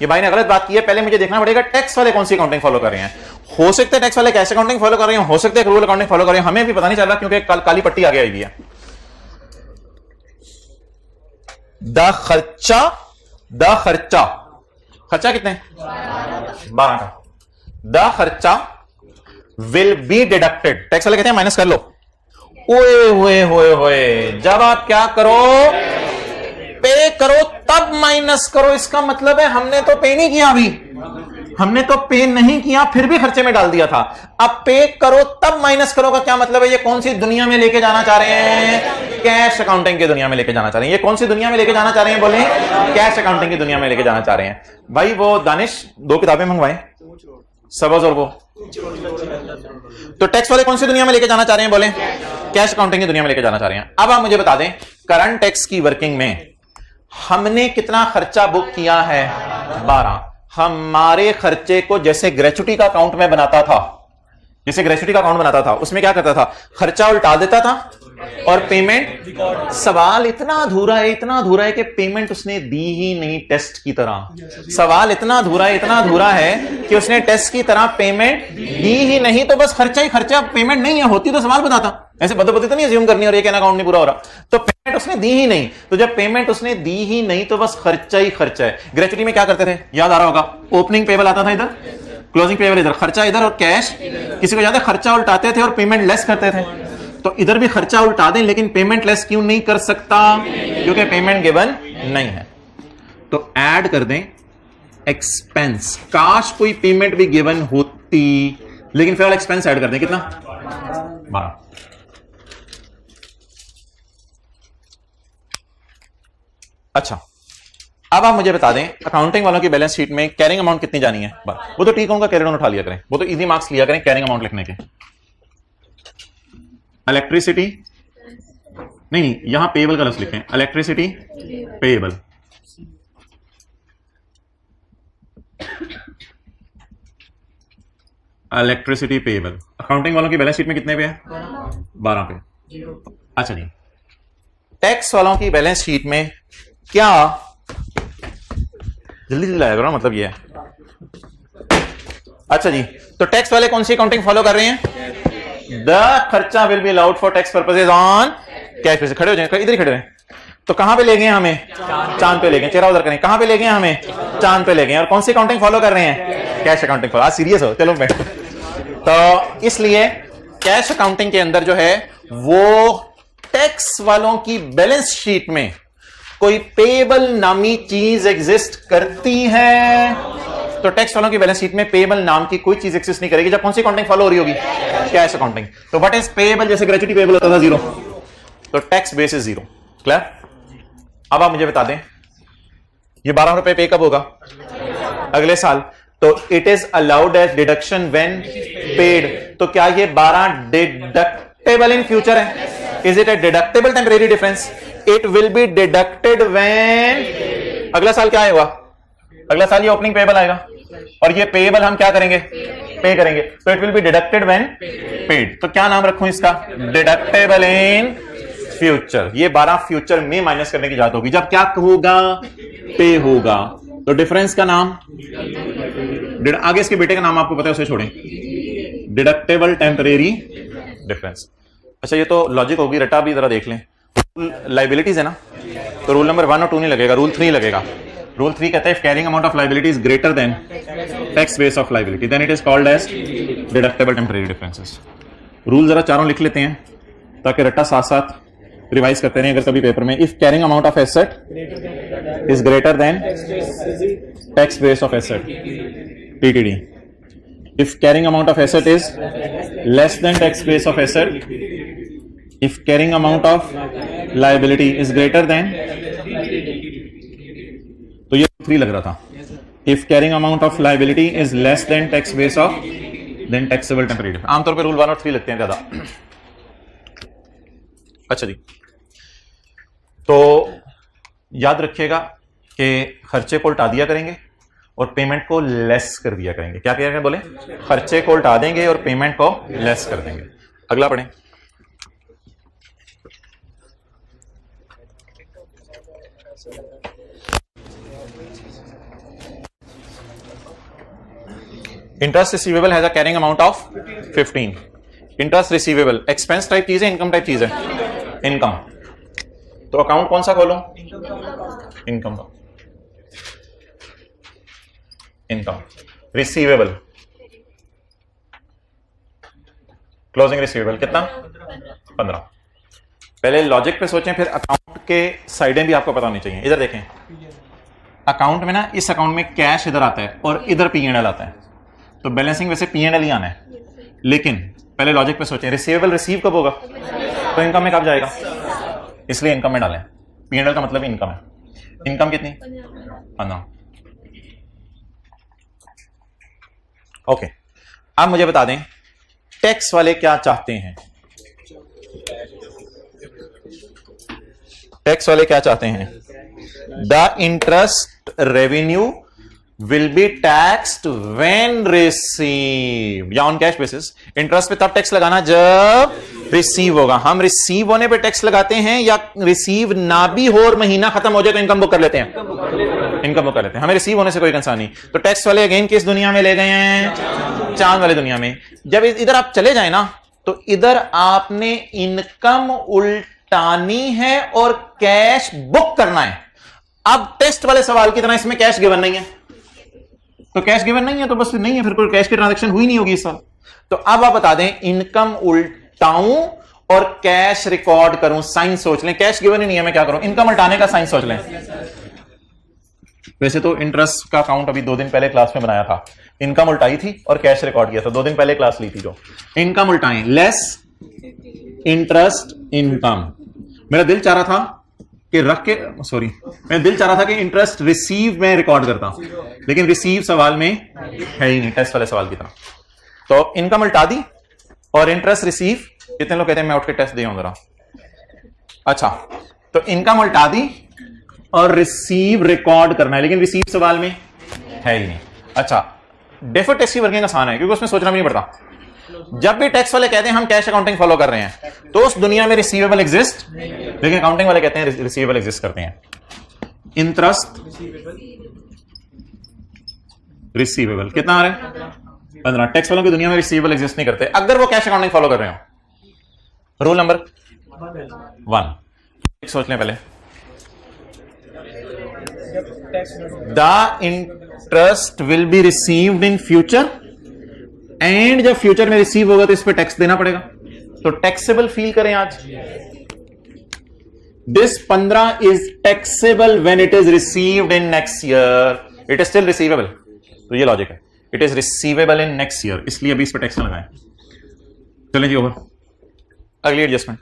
ये भाई ने गलत बात की है, पहले मुझे देखना पड़ेगा टैक्स वाले कौन सी अकाउंटिंग फॉलो कर रहे हैं। हो सकते हैं टैक्स वाले कैश अकाउंटिंग फॉलो कर रहे हैं, हो सकते हैं एक्रूअल अकाउंटिंग फॉलो कर रहे हैं, हमें भी पता नहीं चल रहा क्योंकि काली पट्टी आगे आई हुई है। खर्चा कितने? 12 का। द खर्चा विल बी डिडक्टेड, टैक्स वाले कहते हैं माइनस कर लो। ओए होए होए होए, जब आप क्या करो, पे करो तब माइनस करो। इसका मतलब है हमने तो पे नहीं किया, अभी हमने तो पे नहीं किया फिर भी खर्चे में डाल दिया था। अब पे करो तब माइनस करो का क्या मतलब है? ये कौन सी दुनिया में लेके जाना चाह रहे हैं? कैश अकाउंटिंग की दुनिया में लेके जाना चाह रहे हैं। ये कौन सी दुनिया में लेके जाना चाह रहे हैं? बोले कैश अकाउंटिंग की दुनिया में लेके जाना चाह रहे हैं। भाई वो दानिश 2 किताबें मंगवाए, सबज और वो। तो टैक्स वाले कौन सी दुनिया में लेके जाना चाह रहे हैं? बोले कैश अकाउंटिंग की दुनिया में लेके जाना चाह रहे हैं। अब आप मुझे बता दें, करंट टैक्स की वर्किंग में हमने कितना खर्चा बुक किया है? 12। हमारे खर्चे को जैसे ग्रेच्युटी का अकाउंट में बनाता था, जैसे ग्रेच्युटी का अकाउंट बनाता था, उसमें क्या करता था? खर्चा उल्टा देता था और पेमेंट। सवाल इतना अधूरा है, इतना अधूरा है कि पेमेंट उसने दी ही नहीं टेस्ट की तरह। सवाल इतना अधूरा है, इतना अधूरा है कि उसने टेस्ट की तरह पेमेंट दी ही नहीं। तो बस खर्चा ही खर्चा, पेमेंट नहीं है, होती तो सवाल बताता। ऐसे बदबदी तो नहीं अज्यूम करनी और ये कहना अकाउंट नहीं पूरा हो रहा। तो पेमेंट उसने दी ही नहीं, तो जब पेमेंट उसने दी ही नहीं तो बस खर्चा ही खर्चा है। ग्रेच्युटी में क्या करते थे? याद आ रहा होगा, ओपनिंग पेबल आता था इधर, क्लोजिंग पेबल इधर, खर्चा इधर और कैश। किसी को याद है? खर्चा उल्टाते थे और पेमेंट लेस करते थे। तो इधर भी खर्चा उल्टा दें, लेकिन पेमेंट लेस क्यों नहीं कर सकता? क्योंकि पेमेंट गिवन नहीं है। तो ऐड कर दें एक्सपेंस। काश कोई पेमेंट भी गिवन होती, लेकिन फिर एक्सपेंस ऐड कर दें। कितना? 12। अच्छा, अब आप मुझे बता दें, अकाउंटिंग वालों की बैलेंस शीट में कैरिंग अमाउंट कितनी जानी है? वो तो ठीक होगा, कैरी डाउन उठा लिया करें, वो तो इजी मार्क्स लिया करें कैरिंग अमाउंट लिखने के। इलेक्ट्रिसिटी नहीं, यहां पेएबल का लफ्ज लिखें, electricity payable. Electricity payable accounting वालों की बैलेंस शीट में कितने पे है? 12 पे। अच्छा जी, टैक्स वालों की बैलेंस शीट में क्या? जल्दी जल्दी लाया करो, मतलब ये है। अच्छा जी, तो टैक्स वाले कौन सी अकाउंटिंग फॉलो कर रहे हैं? द खर्चा will be allowed for tax purposes on cash basis. खड़े हो जाए, इधर ही खड़े रहे। तो कहां पे ले गए हमें? चांद पे ले गए। चेहरा उधर करें, कहां पे ले गए हमें? चांद पे ले गए। और कौन सी अकाउंटिंग फॉलो कर रहे हैं? Cash accounting follow. आज सीरियस हो, चलो बैठो। तो इसलिए कैश अकाउंटिंग के अंदर जो है वो टैक्स वालों की बैलेंस शीट में कोई पेएबल नामी चीज एग्जिस्ट करती है, तो टैक्स वालों की बैलेंस शीट में पेएबल नाम की कोई चीज एग्जिस्ट नहीं करेगी। जब कौन सी अकाउंटिंग फॉलो हो रही होगी? Cash accounting. तो व्हाट इज पेएबल? जैसे ग्रेच्युटी पेएबल होता था 0, तो टैक्स बेस इज 0। क्लियर? अब आप मुझे बता दें, ये 12 रुपए पे कब होगा? अगले साल। तो it is allowed as deduction when paid. तो क्या ये 12 डिडक्ट डिडक्टेबल इन फ्यूचर है. Is it a deductible temporary difference? It will be deducted when, अगला साल क्या आएगा? अगला साल ये ओपनिंग पेएबल आएगा और ये पेएबल हम क्या करेंगे? पे करेंगे. तो it will be deducted when paid. तो क्या नाम रखूं इसका? Deductible in future. ये 12 फ्यूचर में माइनस करने की जरूरत होगी जब क्या होगा? पे होगा. तो डिफरेंस का नाम, आगे इसके बेटे का नाम आपको पता है, उसे छोड़ें. Deductible temporary difference. अच्छा, ये तो लॉजिक होगी, रटा भी जरा देख लें. लाइबिलिटीज है ना, तो रूल नंबर 1 और 2 नहीं लगेगा, रूल 3 लगेगा. रूल 3 कहता है if carrying amount of liability is greater than tax base of liability then it is called as deductible temporary differences. Rule जरा चारों लिख लेते हैं ताकि रट्टा साथ साथ रिवाइज करते रहें अगर कभी पेपर में. If carrying amount of asset is greater than tax base of asset, TTD. If carrying amount of asset is less than tax base of asset, if carrying amount of liability is greater than, तो ये 3 लग रहा था. if carrying amount of liability is less than tax base of then taxable temporary difference. आमतौर पे rule 1 और 3 लगते हैं ज्यादा. अच्छा जी, तो याद रखिएगा कि खर्चे को उल्टा दिया करेंगे और पेमेंट को लेस कर दिया करेंगे. क्या करेंगे? बोले खर्चे को उल्टा देंगे और पेमेंट को लेस कर देंगे. अगला पढ़ें. Interest receivable has a carrying amount of 15. Interest receivable expense type चीज है, इनकम टाइप चीज है? इनकम. तो अकाउंट कौन सा खोलूं? इनकम का. इनकम. रिसीवेबल, क्लोजिंग रिसीवेबल कितना? 15. पहले लॉजिक पे सोचें, फिर अकाउंट के साइडें भी आपको पता होनी चाहिए. इधर देखें, अकाउंट में ना, इस अकाउंट में कैश इधर आता है और इधर P&L आता है. तो बैलेंसिंग वैसे P&L ही आना है, लेकिन पहले लॉजिक पे सोचें रिसीवेबल रिसीव कब होगा? तो इनकम में कब जाएगा? इसलिए इनकम में डालें. P&L का मतलब इनकम है. इनकम कितनी? 15. ओके, अब मुझे बता दें टैक्स वाले क्या चाहते हैं. टैक्स वाले क्या चाहते हैं? The interest revenue will be taxed when receive, या ऑन कैश बेसिस. इंटरेस्ट पे तब टैक्स लगाना जब रिसीव होगा. हम रिसीव होने पे टैक्स लगाते हैं या रिसीव ना भी हो और महीना खत्म हो जाए तो इनकम बुक कर लेते हैं? इनकम बुक कर लेते हैं. हमें रिसीव होने से कोई कंसर्न नहीं. तो टैक्स वाले अगेन किस दुनिया में ले गए हैं? चांद वाले दुनिया में. जब इधर आप चले जाए ना, तो इधर आपने इनकम उल्टानी है और कैश बुक करना है. अब टेस्ट वाले सवाल की तरह इसमें कैश गिवन नहीं है, तो कैश गिवन नहीं है तो बस नहीं है, फिर कोई कैश की ट्रांजैक्शन हुई नहीं होगी इस साल. तो अब आप बता दें इनकम उल्टाऊं और कैश रिकॉर्ड करूं, साइन सोच लें. कैश गिवन ही नहीं है, मैं क्या करूं? इनकम उल्टाने का साइन सोच लें. वैसे तो इंटरेस्ट का अकाउंट अभी 2 दिन पहले क्लास में बनाया था. इनकम उल्टाई थी और कैश रिकॉर्ड किया था. 2 दिन पहले क्लास ली थी. जो इनकम उल्टाएं, लेस इंटरेस्ट इनकम. मेरा दिल चाह रहा था कि मेरा दिल चाह रहा था कि इंटरेस्ट रिसीव में रिकॉर्ड करता, लेकिन रिसीव सवाल में है ही नहीं, टेस्ट वाले सवाल की तरह. तो इनकम उल्टा दी और इंटरेस्ट रिसीव. कितने लोग कहते हैं मैं उठ के टेस्ट दे जरा? अच्छा, तो इनकम उल्टा दी और रिसीव रिकॉर्ड करना है, लेकिन रिसीव सवाल में है ही नहीं. अच्छा, डेफर्ड टैक्स की वर्किंग आसान है क्योंकि उसमें सोचना भी नहीं पड़ता. जब भी टैक्स वाले कहते हैं हम कैश अकाउंटिंग फॉलो कर रहे हैं, तो उस दुनिया में रिसीवेबल एग्जिस्ट, लेकिन अकाउंटिंग वाले कहते हैं रिसीवेबल एग्जिस्ट करते हैं. इंटरेस्ट रिसीवेबल कितना आ रहा है? 15. टैक्स वालों की दुनिया में रिसीवेबल एग्जिस्ट नहीं करते अगर वो कैश अकाउंटिंग फॉलो कर रहे हो. रूल नंबर 1 सोच लें पहले. The interest will be received in future, and जब फ्यूचर में रिसीव होगा तो इस पे टैक्स देना पड़ेगा. तो टैक्सेबल फील करें आज. This 15 is taxable when it is received in next year. It is still receivable. तो ये लॉजिक है. It is receivable in next year, इसलिए अभी इस पे टैक्स ना लगाएं. चलें जी, ओवर. अगली adjustment.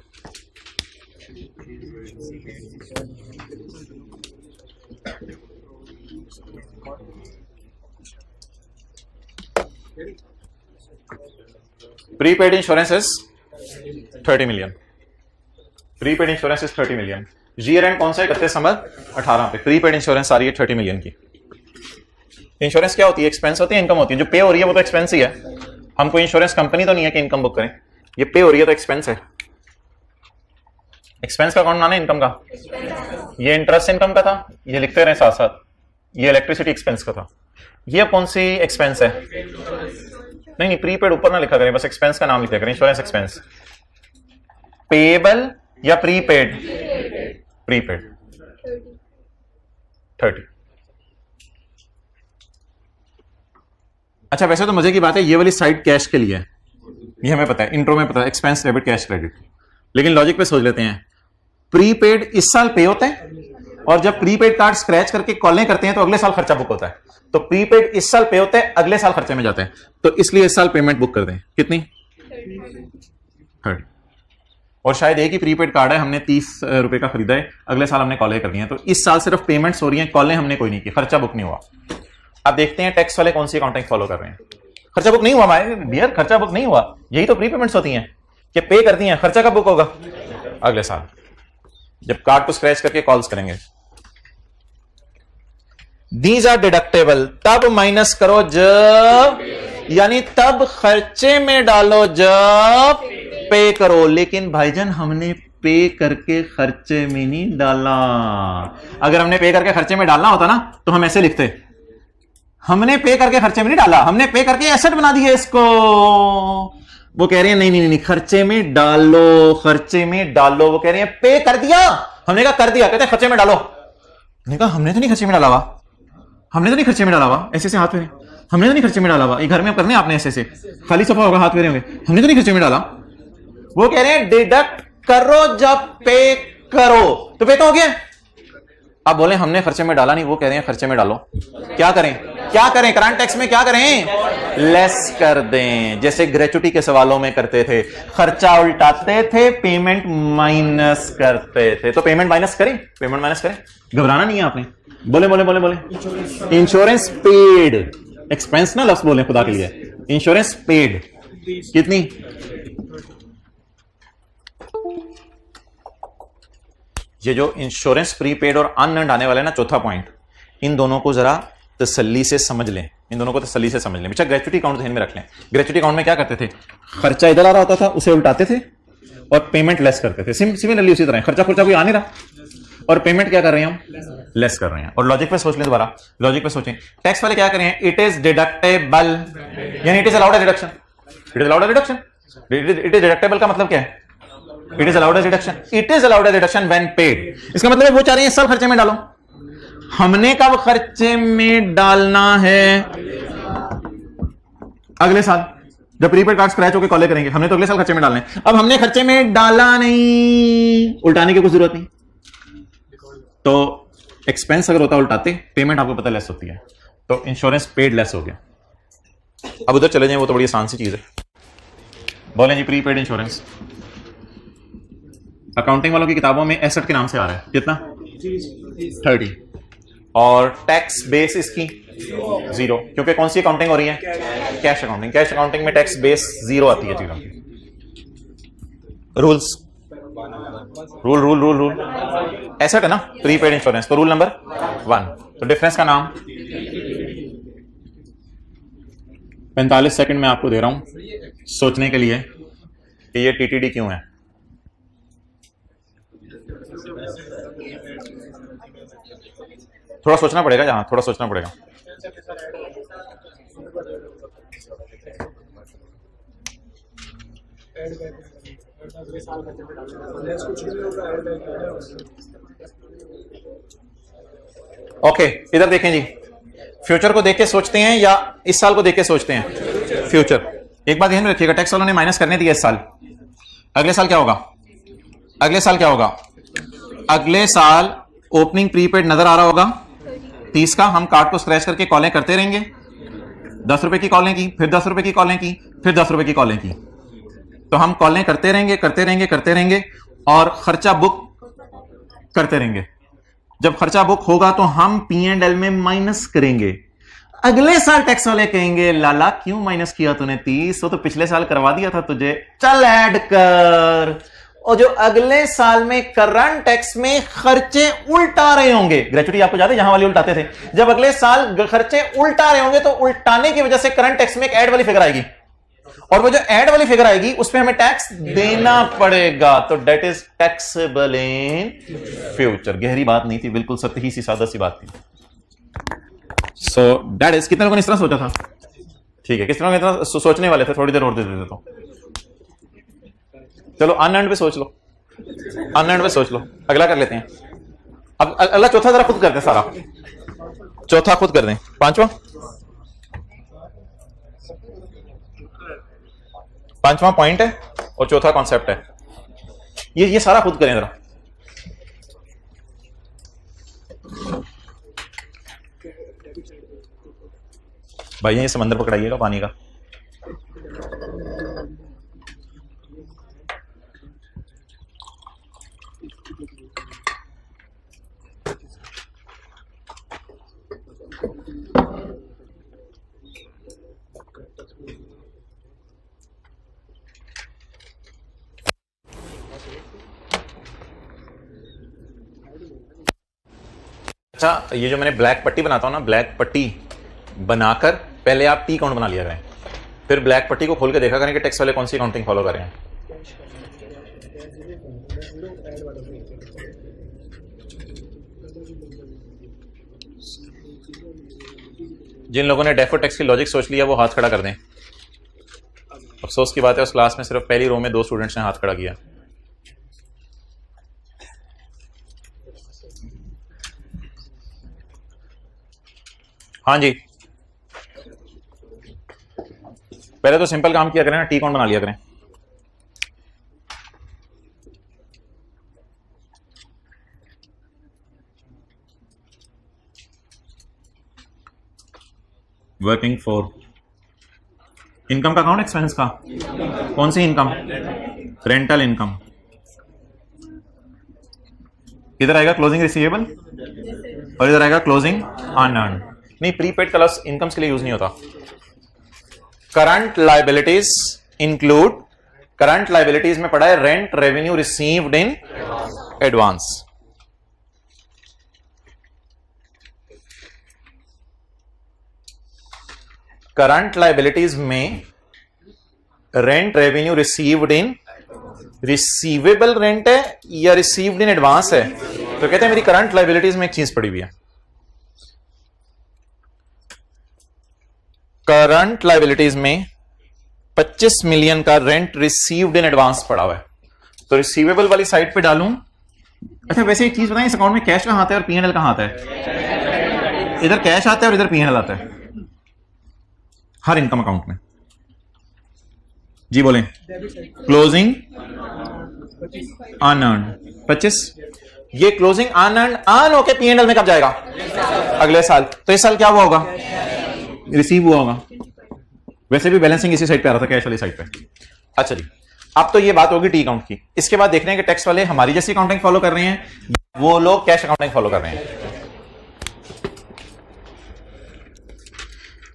Prepaid insurance is 30 million. Prepaid insurance is 30 million. Year and कौन सा है? 31 दिसंबर 18 पे प्रीपेड इंश्योरेंस आ रही है 30 मिलियन की। इंश्योरेंस क्या होती है? एक्सपेंस होती है, इनकम होती है। जो पे हो रही है वो तो एक्सपेंस ही है। हम कोई इंश्योरेंस कंपनी तो नहीं है कि इनकम बुक करें। ये पे हो रही है तो एक्सपेंस है। एक्सपेंस का कौन माना है? इनकम का। ये इंटरेस्ट इनकम का था, ये लिखते रहे साथ साथ। ये इलेक्ट्रिसिटी एक्सपेंस का था। ये कौन सी एक्सपेंस है? नहीं, प्रीपेड ऊपर ना लिखा करें, बस एक्सपेंस का नाम लिखा करें। इंश्योरेंस एक्सपेंस पेएबल या प्रीपेड? प्रीपेड 30। अच्छा, वैसे तो मजे की बात है, ये वाली साइड कैश के लिए है, ये हमें पता है, इंट्रो में पता है, एक्सपेंस डेबिट कैश क्रेडिट। लेकिन लॉजिक पे सोच लेते हैं, प्रीपेड इस साल पे होता है और जब प्रीपेड कार्ड स्क्रैच करके कॉलें करते हैं तो अगले साल खर्चा बुक होता है। तो प्रीपेड इस साल पे होता है, अगले साल खर्चे में जाते हैं, तो इसलिए इस साल पेमेंट बुक कर दें। कितनी? 30। और शायद एक ही प्रीपेड कार्ड है, हमने 30 रुपए का खरीदा है, अगले साल हमने कॉलें कर दी हैं, तो इस साल सिर्फ पेमेंट्स हो रही हैं, कॉलें हमने कोई नहीं की, खर्चा बुक नहीं हुआ। अब देखते हैं टैक्स वाले कौन सी अकाउंटिंग फॉलो कर रहे हैं। खर्चा बुक नहीं हुआ हमारे डियर, खर्चा बुक नहीं हुआ। यही तो प्रीपेमेंट्स होती हैं कि पे कर दी हैं, खर्चा कब बुक होगा? अगले साल जब कार्ड को स्क्रैच करके कॉल्स करेंगे। दीज आर डिडक्टेबल, तब माइनस करो जब, यानी तब खर्चे में डालो जब पे करो। लेकिन भाईजान हमने पे करके खर्चे में नहीं डाला। अगर हमने पे करके खर्चे में डालना होता ना तो हम ऐसे लिखते, हमने पे करके खर्चे में नहीं डाला, हमने पे करके एसेट बना दिया इसको। वो कह रहे हैं नहीं नहीं नहीं, खर्चे में डालो, खर्चे में डालो। वो कह रहे हैं पे कर दिया, हमने कहा कर दिया, कहते हैं खर्चे में डालो। हमने कहा हमने तो नहीं खर्चे में डाला हुआ, हमने तो नहीं खर्चे में डाला हुआ। ऐसे से हाथ फेरे, हमने तो नहीं खर्चे में डाला हुआ। ये घर में करने आपने ऐसे से खाली सफा होगा, हाथ फेरे होंगे, हमने तो नहीं खर्चे में डाला। वो कह रहे हैं डिडक्ट करो जब पे करो, तो पे तो हो गया। आप बोले हमने खर्चे में डाला नहीं, वो कह रहे हैं खर्चे में डालो। क्या करें? क्या करें? करंट टैक्स में क्या करें? लेस कर दें, जैसे ग्रेचुटी के सवालों में करते थे, खर्चा उल्टाते थे, पेमेंट माइनस करते थे। तो पेमेंट माइनस करें, पेमेंट माइनस करें, घबराना नहीं है आपने। बोले बोले बोले बोले इंश्योरेंस पेड, एक्सपेंस ना लफ्ज बोले खुदा के लिए। इंश्योरेंस पेड कितनी? ये जो इंश्योरेंस प्रीपेड और अनअर्न्ड आने वाले ना, चौथा पॉइंट, इन दोनों को जरा तसल्ली से समझ लें, इन दोनों को तसल्ली से समझ लें। बेशक ग्रेचुटी अकाउंट ध्यान में रख लें। ग्रेचुटी अकाउंट में क्या करते थे? खर्चा इधर आ रहा होता था, उसे उल्टाते थे और पेमेंट लेस करते थे। सिमिलरली उसी तरह खर्चा कोई आ नहीं रहा और पेमेंट क्या कर रहे हैं हम? लेस कर रहे हैं। और लॉजिक पे सोच लें, दोबारा लॉजिक पे सोचें। टैक्स वाले क्या कर रहे हैं? इट इज डिडक्टेबल, यानी it is allowed deduction. It is allowed deduction. It is deductible का मतलब क्या है? It is allowed deduction. It is allowed deduction when paid. इसका मतलब वो चाह रहे हैं इस साल खर्चे में डालो। हमने कब खर्चे में डालना है? अगले साल, जब प्रीपेड कार्ड स्क्रैच होकर कॉल करेंगे, हमने तो अगले साल खर्चे में डालना है। अब हमने खर्चे में डाला नहीं, उल्टाने की कोई जरूरत नहीं। तो एक्सपेंस अगर होता उल्टाते, पेमेंट आपको पता लेस होती है, तो इंश्योरेंस पेड लेस हो गया। अब उधर चले जाएं, वो तो बड़ी आसान सी चीज है। बोलें जी प्रीपेड इंश्योरेंस अकाउंटिंग वालों की किताबों में एसेट के नाम से आ रहा है। कितना? 30। और टैक्स बेस इसकी 0, क्योंकि कौन सी अकाउंटिंग हो रही है? Cash accounting. कैश अकाउंटिंग में टैक्स बेस 0 आती है चीजों की। Rules, rule rule rule rule asset है ना प्रीपेड इंश्योरेंस, तो रूल नंबर 1। तो डिफरेंस का नाम 45 सेकंड में आपको दे रहा हूं सोचने के लिए कि ये टीटीडी क्यों है। थोड़ा सोचना पड़ेगा, जहां थोड़ा सोचना पड़ेगा। ओके, इधर देखें जी, फ्यूचर को देख के सोचते हैं या इस साल को देख के सोचते हैं? फ्यूचर। एक बात ध्यान में रखिएगा, टैक्स वालों ने माइनस करने दिया इस साल, अगले साल क्या होगा? अगले साल क्या होगा? अगले साल ओपनिंग प्रीपेड नजर आ रहा होगा 30 का। हम कार्ड को स्क्रैच करके कॉलें करते रहेंगे, 10 रुपए की कॉलें की, फिर 10 रुपए की कॉलें की, फिर 10 रुपए की कॉलें की। तो हम कॉलें करते रहेंगे करते रहेंगे करते रहेंगे और खर्चा बुक करते रहेंगे। जब खर्चा बुक होगा तो हम P&L में माइनस करेंगे। अगले साल टैक्स वाले कहेंगे लाला क्यों माइनस किया तूने 30, तो पिछले साल करवा दिया था तुझे, चल ऐड कर। और जो अगले साल में करंट टैक्स में खर्चे उल्टा रहे होंगे, ग्रेचुटी आपको याद है जहां वाले उल्टाते थे, जब अगले साल खर्चे उल्टा रहे होंगे तो उल्टाने की वजह से करंट टैक्स में एक ऐड वाली फिगर आएगी, और वो जो ऐड वाली फिगर आएगी उस पर हमें टैक्स देना पड़ेगा, तो debt is taxable in future. गहरी बात नहीं थी, बिल्कुल सतही सी सादा सी बात थी। सो दैट इज, कितने लोगों ने इस तरह सोचा था? ठीक है, किस तरह इतना सोचने वाले थे? थोड़ी देर और दे देते तो चलो अनएंड पे सोच लो, अनएंड पे सोच लो, अगला कर लेते हैं। अब अगला चौथा जरा खुद कर दें, सारा चौथा खुद कर दें, पांचवा पॉइंट है और चौथा कॉन्सेप्ट है, ये सारा खुद करें जरा। भाई ये समंदर पकड़ाइएगा पानी का। अच्छा, ये जो मैंने ब्लैक पट्टी बनाता हूं ना, ब्लैक पट्टी बनाकर पहले आप टी काउंट बना लिया करें, फिर ब्लैक पट्टी को खोल के देखा करें कि टैक्स वाले कौन सी काउंटिंग फॉलो कर रहे हैं। जिन लोगों ने डेफर्ड टैक्स की लॉजिक सोच लिया वो हाथ खड़ा कर दें। अफसोस की बात है उस क्लास में सिर्फ पहली रो में 2 स्टूडेंट्स ने हाथ खड़ा किया। हाँ जी, पहले तो सिंपल काम किया करें ना, टी काउंट बना लिया करें। वर्किंग फॉर इनकम का अकाउंट, एक्सपेंस का कौन सी इनकम? Rental income. इधर आएगा क्लोजिंग रिसीवेबल और इधर आएगा क्लोजिंग अनअर्न्ड। नहीं, प्रीपेड का लॉस इनकम्स के लिए यूज नहीं होता। Current liabilities include, current liabilities में पड़ा है rent revenue received in advance. Current liabilities में rent revenue received in, receivable rent है या रिसीव्ड इन एडवांस है, तो कहते हैं मेरी करंट लायबिलिटीज में एक चीज पड़ी हुई है, करंट लायबिलिटीज में 25 मिलियन का रेंट रिसीव्ड इन एडवांस पड़ा हुआ है, तो रिसीवेबल वाली साइड पे डालूं। अच्छा वैसे एक चीज बताएं, इस अकाउंट में कैश कहां आता है और पीएनएल कहां आता है? इधर कैश आता है और इधर पीएनएल आता है हर इनकम अकाउंट में। जी बोलें। क्लोजिंग अनअर्न्ड 25, ये क्लोजिंग अनअर्न्ड अर्न होके पीएनएल में कब जाएगा? अगले साल। तो इस साल क्या हुआ होगा? रिसीव हुआ होगा। वैसे भी बैलेंसिंग इसी साइड पे आ रहा था, कैश वाली साइड पे। अच्छा जी, अब तो ये बात होगी टी अकाउंट की। इसके बाद देख रहे हैं कि टैक्स वाले हमारी जैसी अकाउंटिंग फॉलो कर रहे हैं, वो लोग कैश अकाउंटिंग फॉलो कर रहे हैं।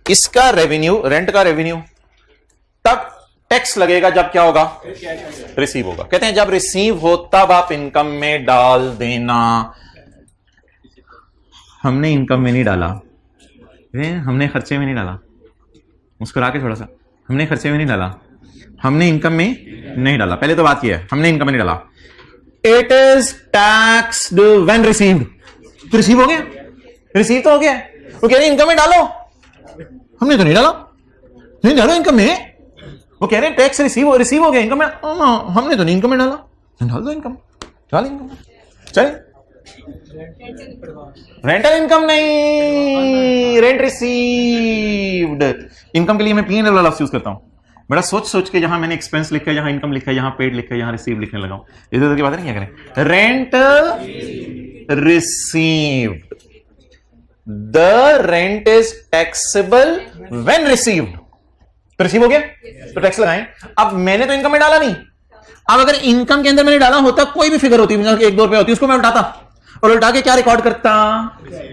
इसका रेवेन्यू, रेंट का रेवेन्यू तब टैक्स लगेगा जब क्या होगा? रिसीव होगा। कहते हैं जब रिसीव हो तब आप इनकम में डाल देना। हमने इनकम में नहीं डाला, हमने खर्चे में नहीं डाला, मुस्कुरा के थोड़ा सा, हमने खर्चे में नहीं डाला, हमने इनकम में नहीं डाला। पहले तो बात की है, हमने इनकम में नहीं डाला। It is taxed when received. तो रिसीव हो गया, रिसीव तो हो गया। वो कह रहे इनकम में डालो, हमने तो नहीं डाला, नहीं डालो इनकम में। वो कह रहे हैं टैक्स रिसीव हो गया, इनकम में हमने तो नहीं इनकम में डाला, डाल दो इनकम, डाल इनकम। चलिए रेंटल इनकम नहीं, रेंट रिसीव्ड। इनकम के लिए मैं पीएनएल वाला यूज करता हूं। बड़ा सोच सोच के जहां मैंने एक्सपेंस लिखा है, जहां इनकम लिखा है, जहां पेड लिखा है, जहां रिसीव लिखने लगा हूं। इधर उधर की बात नहीं क्या करें। Rent received, the rent is taxable when received. तो रिसीव हो गया तो टैक्स लगाएं। अब मैंने तो इनकम में डाला नहीं। अब अगर इनकम के अंदर मैंने डाला होता, कोई भी फिगर होती, 1-2 रुपए होती, उसको मैं उल्टाता और उल्टा के क्या रिकॉर्ड करता?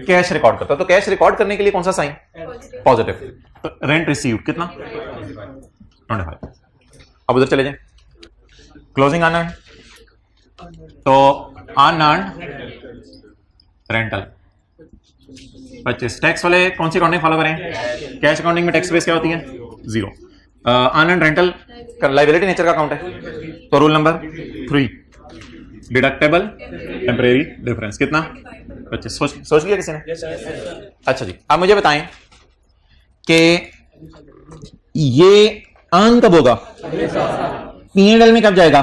कैश रिकॉर्ड करता। तो कैश रिकॉर्ड करने के लिए कौन सा साइन? पॉजिटिव, तो रेंट रिसीव कितना 25। अब उधर चले जाए, क्लोजिंग अनअर्न, तो अनअर्न रेंटल 25। टैक्स वाले कौन सी अकाउंटिंग फॉलो करें? कैश अकाउंटिंग में टैक्स बेस क्या होती है? 0। अनअर्न रेंटल लायबिलिटी नेचर का अकाउंट है, तो rule number 3 deductible temporary difference कितना 25। सोच लिया किसी ने? अच्छा जी, अब मुझे बताएं कि ये अर्न कब होगा? P&L में कब जाएगा?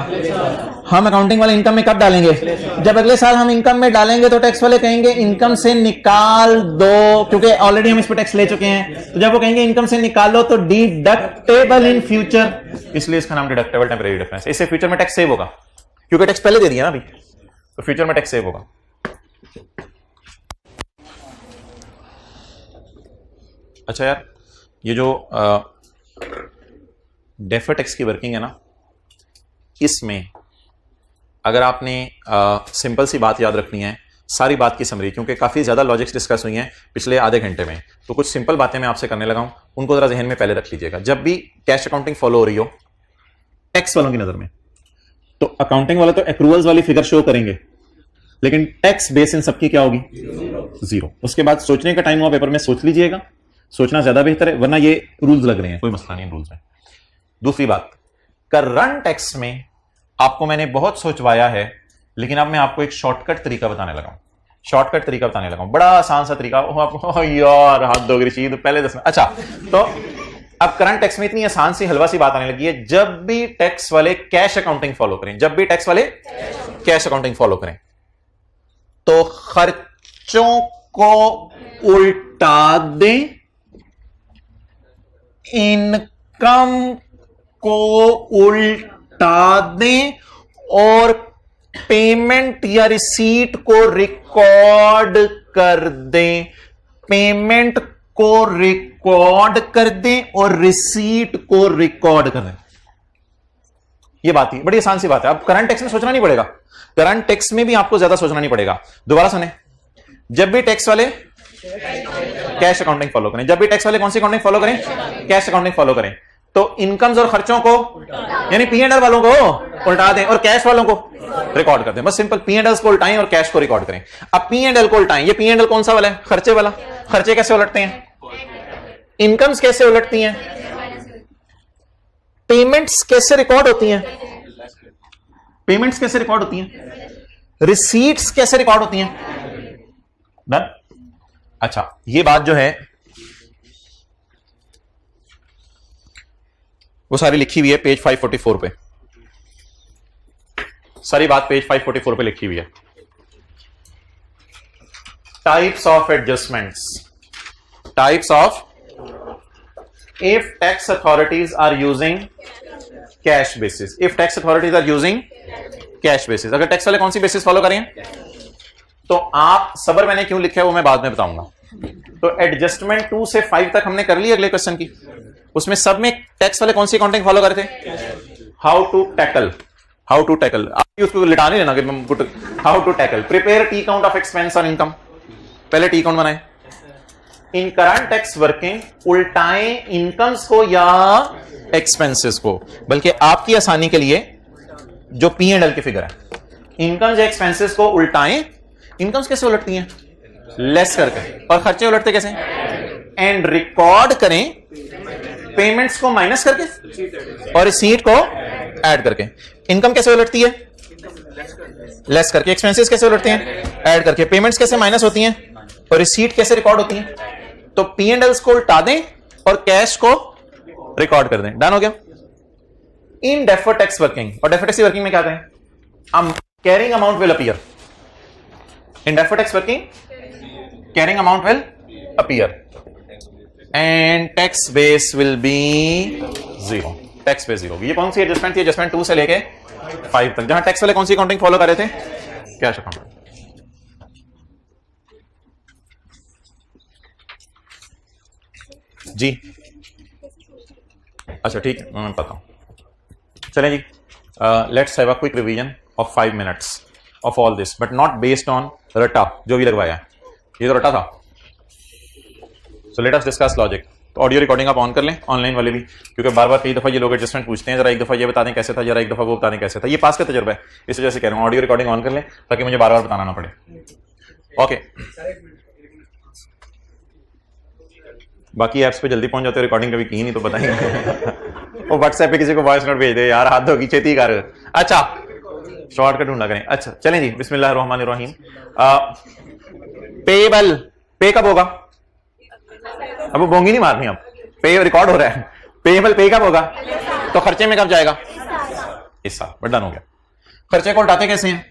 हम अकाउंटिंग वाले इनकम में कब डालेंगे? जब अगले साल हम इनकम में डालेंगे तो टैक्स वाले कहेंगे इनकम से निकाल दो, क्योंकि ऑलरेडी हम इस पर टैक्स ले चुके हैं। तो जब वो कहेंगे इनकम से निकालो तो डिडक्टेबल इन फ्यूचर, इसलिए इसका नाम डिडक्टेबल टेम्परेरी डिफरेंस। इससे फ्यूचर में टैक्स सेव होगा, क्योंकि टैक्स पहले दे दिया ना अभी, तो फ्यूचर में टैक्स सेव होगा। अच्छा यार, ये जो डेफर्ड टैक्स की वर्किंग है ना, इसमें अगर आपने सिंपल सी बात याद रखनी है, सारी बात की समरी, क्योंकि काफी ज्यादा लॉजिक्स डिस्कस हुई हैं पिछले आधे घंटे में, तो कुछ सिंपल बातें मैं आपसे करने लगा हूं, उनको जरा जहन में पहले रख लीजिएगा। जब भी कैश अकाउंटिंग फॉलो हो रही हो टैक्स वालों की नजर में, तो अकाउंटिंग वाले तो एक्रूवल्स वाली फिगर शो करेंगे, लेकिन टैक्स बेस इन सबकी क्या होगी? 0। उसके बाद सोचने का टाइम हुआ पेपर में, सोच लीजिएगा, सोचना ज्यादा बेहतर है, वरना ये रूल्स लग रहे हैं, कोई मसला नहीं रूल्स में। दूसरी बात, करंट टैक्स में आपको मैंने बहुत सोचवाया है, लेकिन अब मैं आपको एक शॉर्टकट तरीका बताने लगा हूं। शॉर्टकट तरीका बताने लगा हूं, बड़ा आसान सा तरीका। यार हाथ दो गिरी पहले 10 मिनट। अच्छा, तो अब करंट टैक्स में इतनी आसान सी हलवा सी बात आने लगी है, जब भी टैक्स वाले कैश अकाउंटिंग फॉलो करें, जब भी टैक्स वाले कैश अकाउंटिंग फॉलो करें, तो खर्चों को उल्टा दें, इनकम को उल्टा दें, और पेमेंट या रिसीट को रिकॉर्ड कर दें। पेमेंट को रिकॉर्ड कर दें और रिसीट को रिकॉर्ड कर दें। यह बात ही बड़ी आसान सी बात है। अब करंट टैक्स में सोचना नहीं पड़ेगा, करंट टैक्स में भी आपको ज्यादा सोचना नहीं पड़ेगा। दोबारा सुने, जब भी टैक्स वाले कैश अकाउंटिंग फॉलो करें, जब भी टैक्स वाले कौन सी अकाउंटिंग फॉलो करें? कैश अकाउंटिंग फॉलो करें, तो इनकम्स और खर्चों को, यानी P&L वालों को उल्टा दें और कैश वालों को रिकॉर्ड कर दें। बस सिंपल, P&L को उल्टाएं और कैश को रिकॉर्ड करें। अब P&L को उल्टाएं, ये P&L कौन सा वाला है? खर्चे वाला। खर्चे कैसे उलटते हैं? इनकम्स कैसे उलटती हैं? पेमेंट्स कैसे रिकॉर्ड होती हैं? पेमेंट्स कैसे रिकॉर्ड होती हैं? रिसीट्स कैसे रिकॉर्ड होती हैं? डन। अच्छा, ये बात जो है वो सारी लिखी हुई है पेज 544 पे, सारी बात पेज 544 पे लिखी हुई है। Types of adjustments, types of if tax authorities are using cash basis, if tax authorities are using cash basis. अगर टैक्स वाले कौन सी बेसिस फॉलो करें, तो आप सबर मैंने क्यों लिखा है वो मैं बाद में बताऊंगा। तो एडजस्टमेंट 2 से 5 तक हमने कर ली अगले क्वेश्चन की, उसमें सब में टैक्स वाले कौन सी अकाउंटिंग फॉलो करते थे? How to tackle, how to tackle. आप उसको लिटाने लेना कि how to tackle, prepare T count of expense और इनकम, पहले टी काउंट बनाए। इन करंट टैक्स वर्किंग उल्टाएं इनकम्स को या एक्सपेंसेस को, बल्कि आपकी आसानी के लिए जो P&L की फिगर है, इनकम्स या एक्सपेंसेस को उल्टाएं। इनकम्स कैसे उलटती हैं? लेस करके, और खर्चे उलटते कैसे? एंड रिकॉर्ड करें पेमेंट्स को माइनस करके और रिसीट को ऐड करके। इनकम कैसे उलटती है? लेस करके। एक्सपेंसेस कैसे उलटते हैं? ऐड करके। पेमेंट्स कैसे माइनस होती हैं और रिसीट कैसे रिकॉर्ड होती हैं? तो P&Ls को उल्टा दें और कैश को रिकॉर्ड कर दें। डन हो गया। इन डेफर्ड टैक्स वर्किंग, और डेफर्ड टैक्स वर्किंग में क्या करें? Carrying amount will appear in deferred tax working, carrying amount will appear and tax base will B 0। Tax base 0। ये कौन सी एडजस्टमेंट थी? एडजस्टमेंट 2 से लेके 5 तक, जहां टैक्स वाले कौन सी अकाउंटिंग फॉलो कर रहे थे? Cash accounting. जी अच्छा ठीक है, मैं पता हूं। चलें जी, let's have a quick revision of 5 minutes of all this, but not based on रटा जो भी लगवाया है। ये तो रटा था, so let us discuss logic. तो ऑडियो रिकॉर्डिंग आप ऑन कर लें, ऑनलाइन वाले भी, क्योंकि बार बार कई दफा ये लोग एडजस्टमेंट पूछते हैं, जरा एक दफा ये बता दें कैसे था, जरा एक दफा वो बता दें कैसे था। ये पास का तजुर्बा है, इस वजह से कह रहा हूँ ऑडियो रिकॉर्डिंग ऑन कर लें ताकि मुझे बार बार बताना ना पड़े। ओके, बाकी ऐप्स पे जल्दी पहुंच जाते हो, रिकॉर्डिंग कभी की नहीं तो बताएंगे। वो व्हाट्सएप पे किसी को वॉइस नोट भेज दे, यार हाथ धोगी छेती कर। अच्छा, शॉर्टकट ढूंढा करें। अच्छा चलें जी, बिस्मिल्लाहिर्रहमानिर्रहीम। पेबल, पे कब होगा? अब वो बोंगी नहीं मारनी, अब पे रिकॉर्ड हो रहा है। पेबल पे कब होगा? तो खर्चे में कब जाएगा? इस साल। बट डन हो गया। खर्चे को उल्टाते कैसे हैं?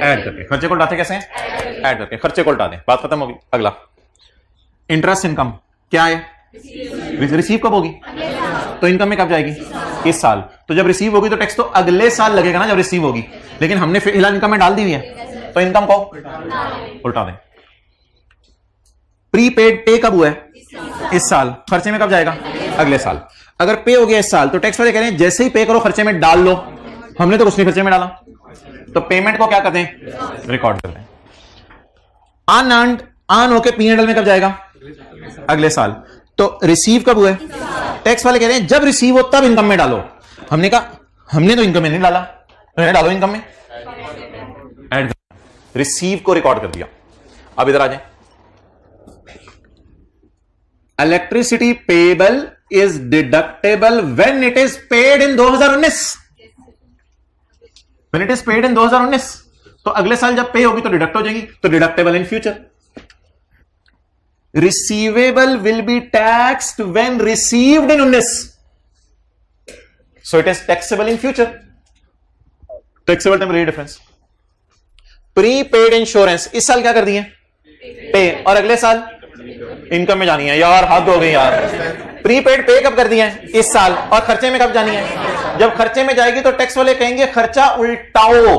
ऐड करके। खर्चे को उल्टाते कैसे हैं? ऐड करके। खर्चे को उल्टा दें, बात खत्म होगी। अगला इंटरेस्ट इनकम क्या है? रिसीव कब होगी? तो इनकम में कब जाएगी? इस साल। तो जब रिसीव होगी तो टैक्स तो अगले साल लगेगा ना जब रिसीव होगी, लेकिन हमने फिलहाल इनकम में डाल दी हुई है, तो इनकम को उल्टा दें। प्रीपेड पे कब हुआ है? इस साल। खर्चे में कब जाएगा? अगले साल। अगर पे हो गया इस साल तो टैक्स वाले कह रहे हैं जैसे ही पे करो खर्चे में डाल लो। हमने तो कुछ नहीं खर्चे में डाला, तो पेमेंट को क्या करते हैं? रिकॉर्ड करते हैं। अनअर्न्ड अर्न होके P&L में कब जाएगा? अगले साल। तो रिसीव कब हुआ है? टैक्स वाले कह रहे हैं जब रिसीव हो तब इनकम में डालो। हमने कहा हमने तो इनकम में नहीं डाला, तो डालो इनकम में। ऐड रिसीव को रिकॉर्ड कर दिया। अब इधर आ जाए। Electricity payable is deductible when it is paid in 2019। When it is paid in 2019, तो अगले साल जब पे होगी तो डिडक्ट हो जाएगी, तो deductible in future. Receivable will be taxed when received in 19, so it is taxable in future. Taxable temporary difference. Prepaid insurance इस साल क्या कर दिए? पे, और अगले साल इनकम में जानी है। यार हद हो गई यार। प्रीपेड पे कब कर दिए? इस साल, और खर्चे में कब जानी है? जब खर्चे में जाएगी तो टैक्स वाले कहेंगे खर्चा उल्टाओ,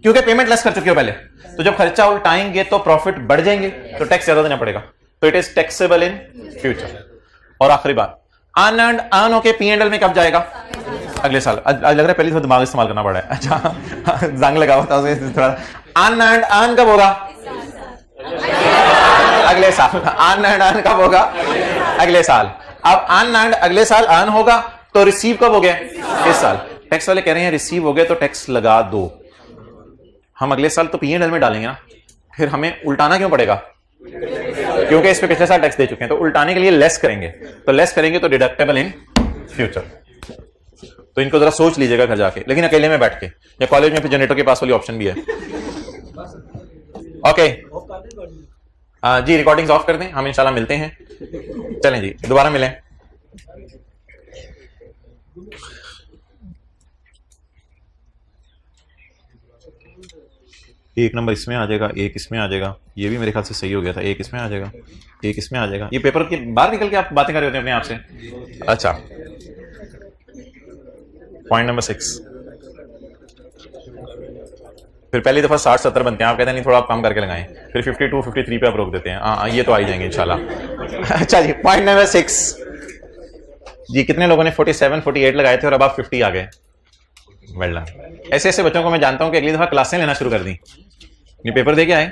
क्योंकि पेमेंट लेस कर चुके हो पहले। तो जब खर्चा उल्टाएंगे तो प्रॉफिट बढ़ जाएंगे, तो टैक्स ज्यादा देना पड़ेगा, तो it is taxable in future. और आखिरी बात, अनअर्न्ड अर्न होके P&L में कब जाएगा? अगले साल। लग रहा है पहले से दिमाग इस्तेमाल करना पड़ा है। अच्छा जंग लगा हुआ था थोड़ा। अनअर्न्ड अर्न कब होगा? अगले साल। अनअर्न्ड अर्न कब होगा? अगले साल। अब अनअर्न्ड अगले साल अर्न होगा, तो रिसीव कब हो गया? इस साल। टैक्स वाले कह रहे हैं रिसीव हो गए तो टैक्स लगा दो। हम अगले साल तो P&L में डालेंगे ना, फिर हमें उल्टाना क्यों पड़ेगा? क्योंकि इस पे पिछले साल टैक्स दे चुके हैं, तो उल्टाने के लिए लेस करेंगे, तो लेस करेंगे तो डिडक्टेबल इन फ्यूचर। तो इनको जरा सोच लीजिएगा घर जाके, लेकिन अकेले में बैठ के, या कॉलेज में फिर जनरेटर के पास वाली ऑप्शन भी है। ओके जी, रिकॉर्डिंग्स ऑफ कर दें, हम इंशाल्लाह मिलते हैं। चलें जी, दोबारा मिलें। एक नंबर इसमें आ जाएगा, एक इसमें आ जाएगा, ये भी मेरे ख्याल से सही हो गया था। एक इसमें आ जाएगा, एक इसमें आ जाएगा। ये पेपर के बाहर निकल के आप बातें कर रहे होते हैं अपने आप से। अच्छा, पॉइंट नंबर 6। फिर पहली दफा 60-70 बनते हैं, आप कहते हैं नहीं थोड़ा आप कम करके लगाएं, फिर 52, 53 पे आप रोक देते हैं। हाँ, ये तो आ ही जाएंगे इंशाल्लाह। अच्छा जी, पॉइंट नंबर 6 जी, कितने लोगों ने 47, 48 लगाए थे और अब आप 50 आ गए? Well done. ऐसे ऐसे बच्चों को मैं जानता हूं कि अगली दफा क्लासें लेना शुरू कर दी। ये पेपर दे के आए,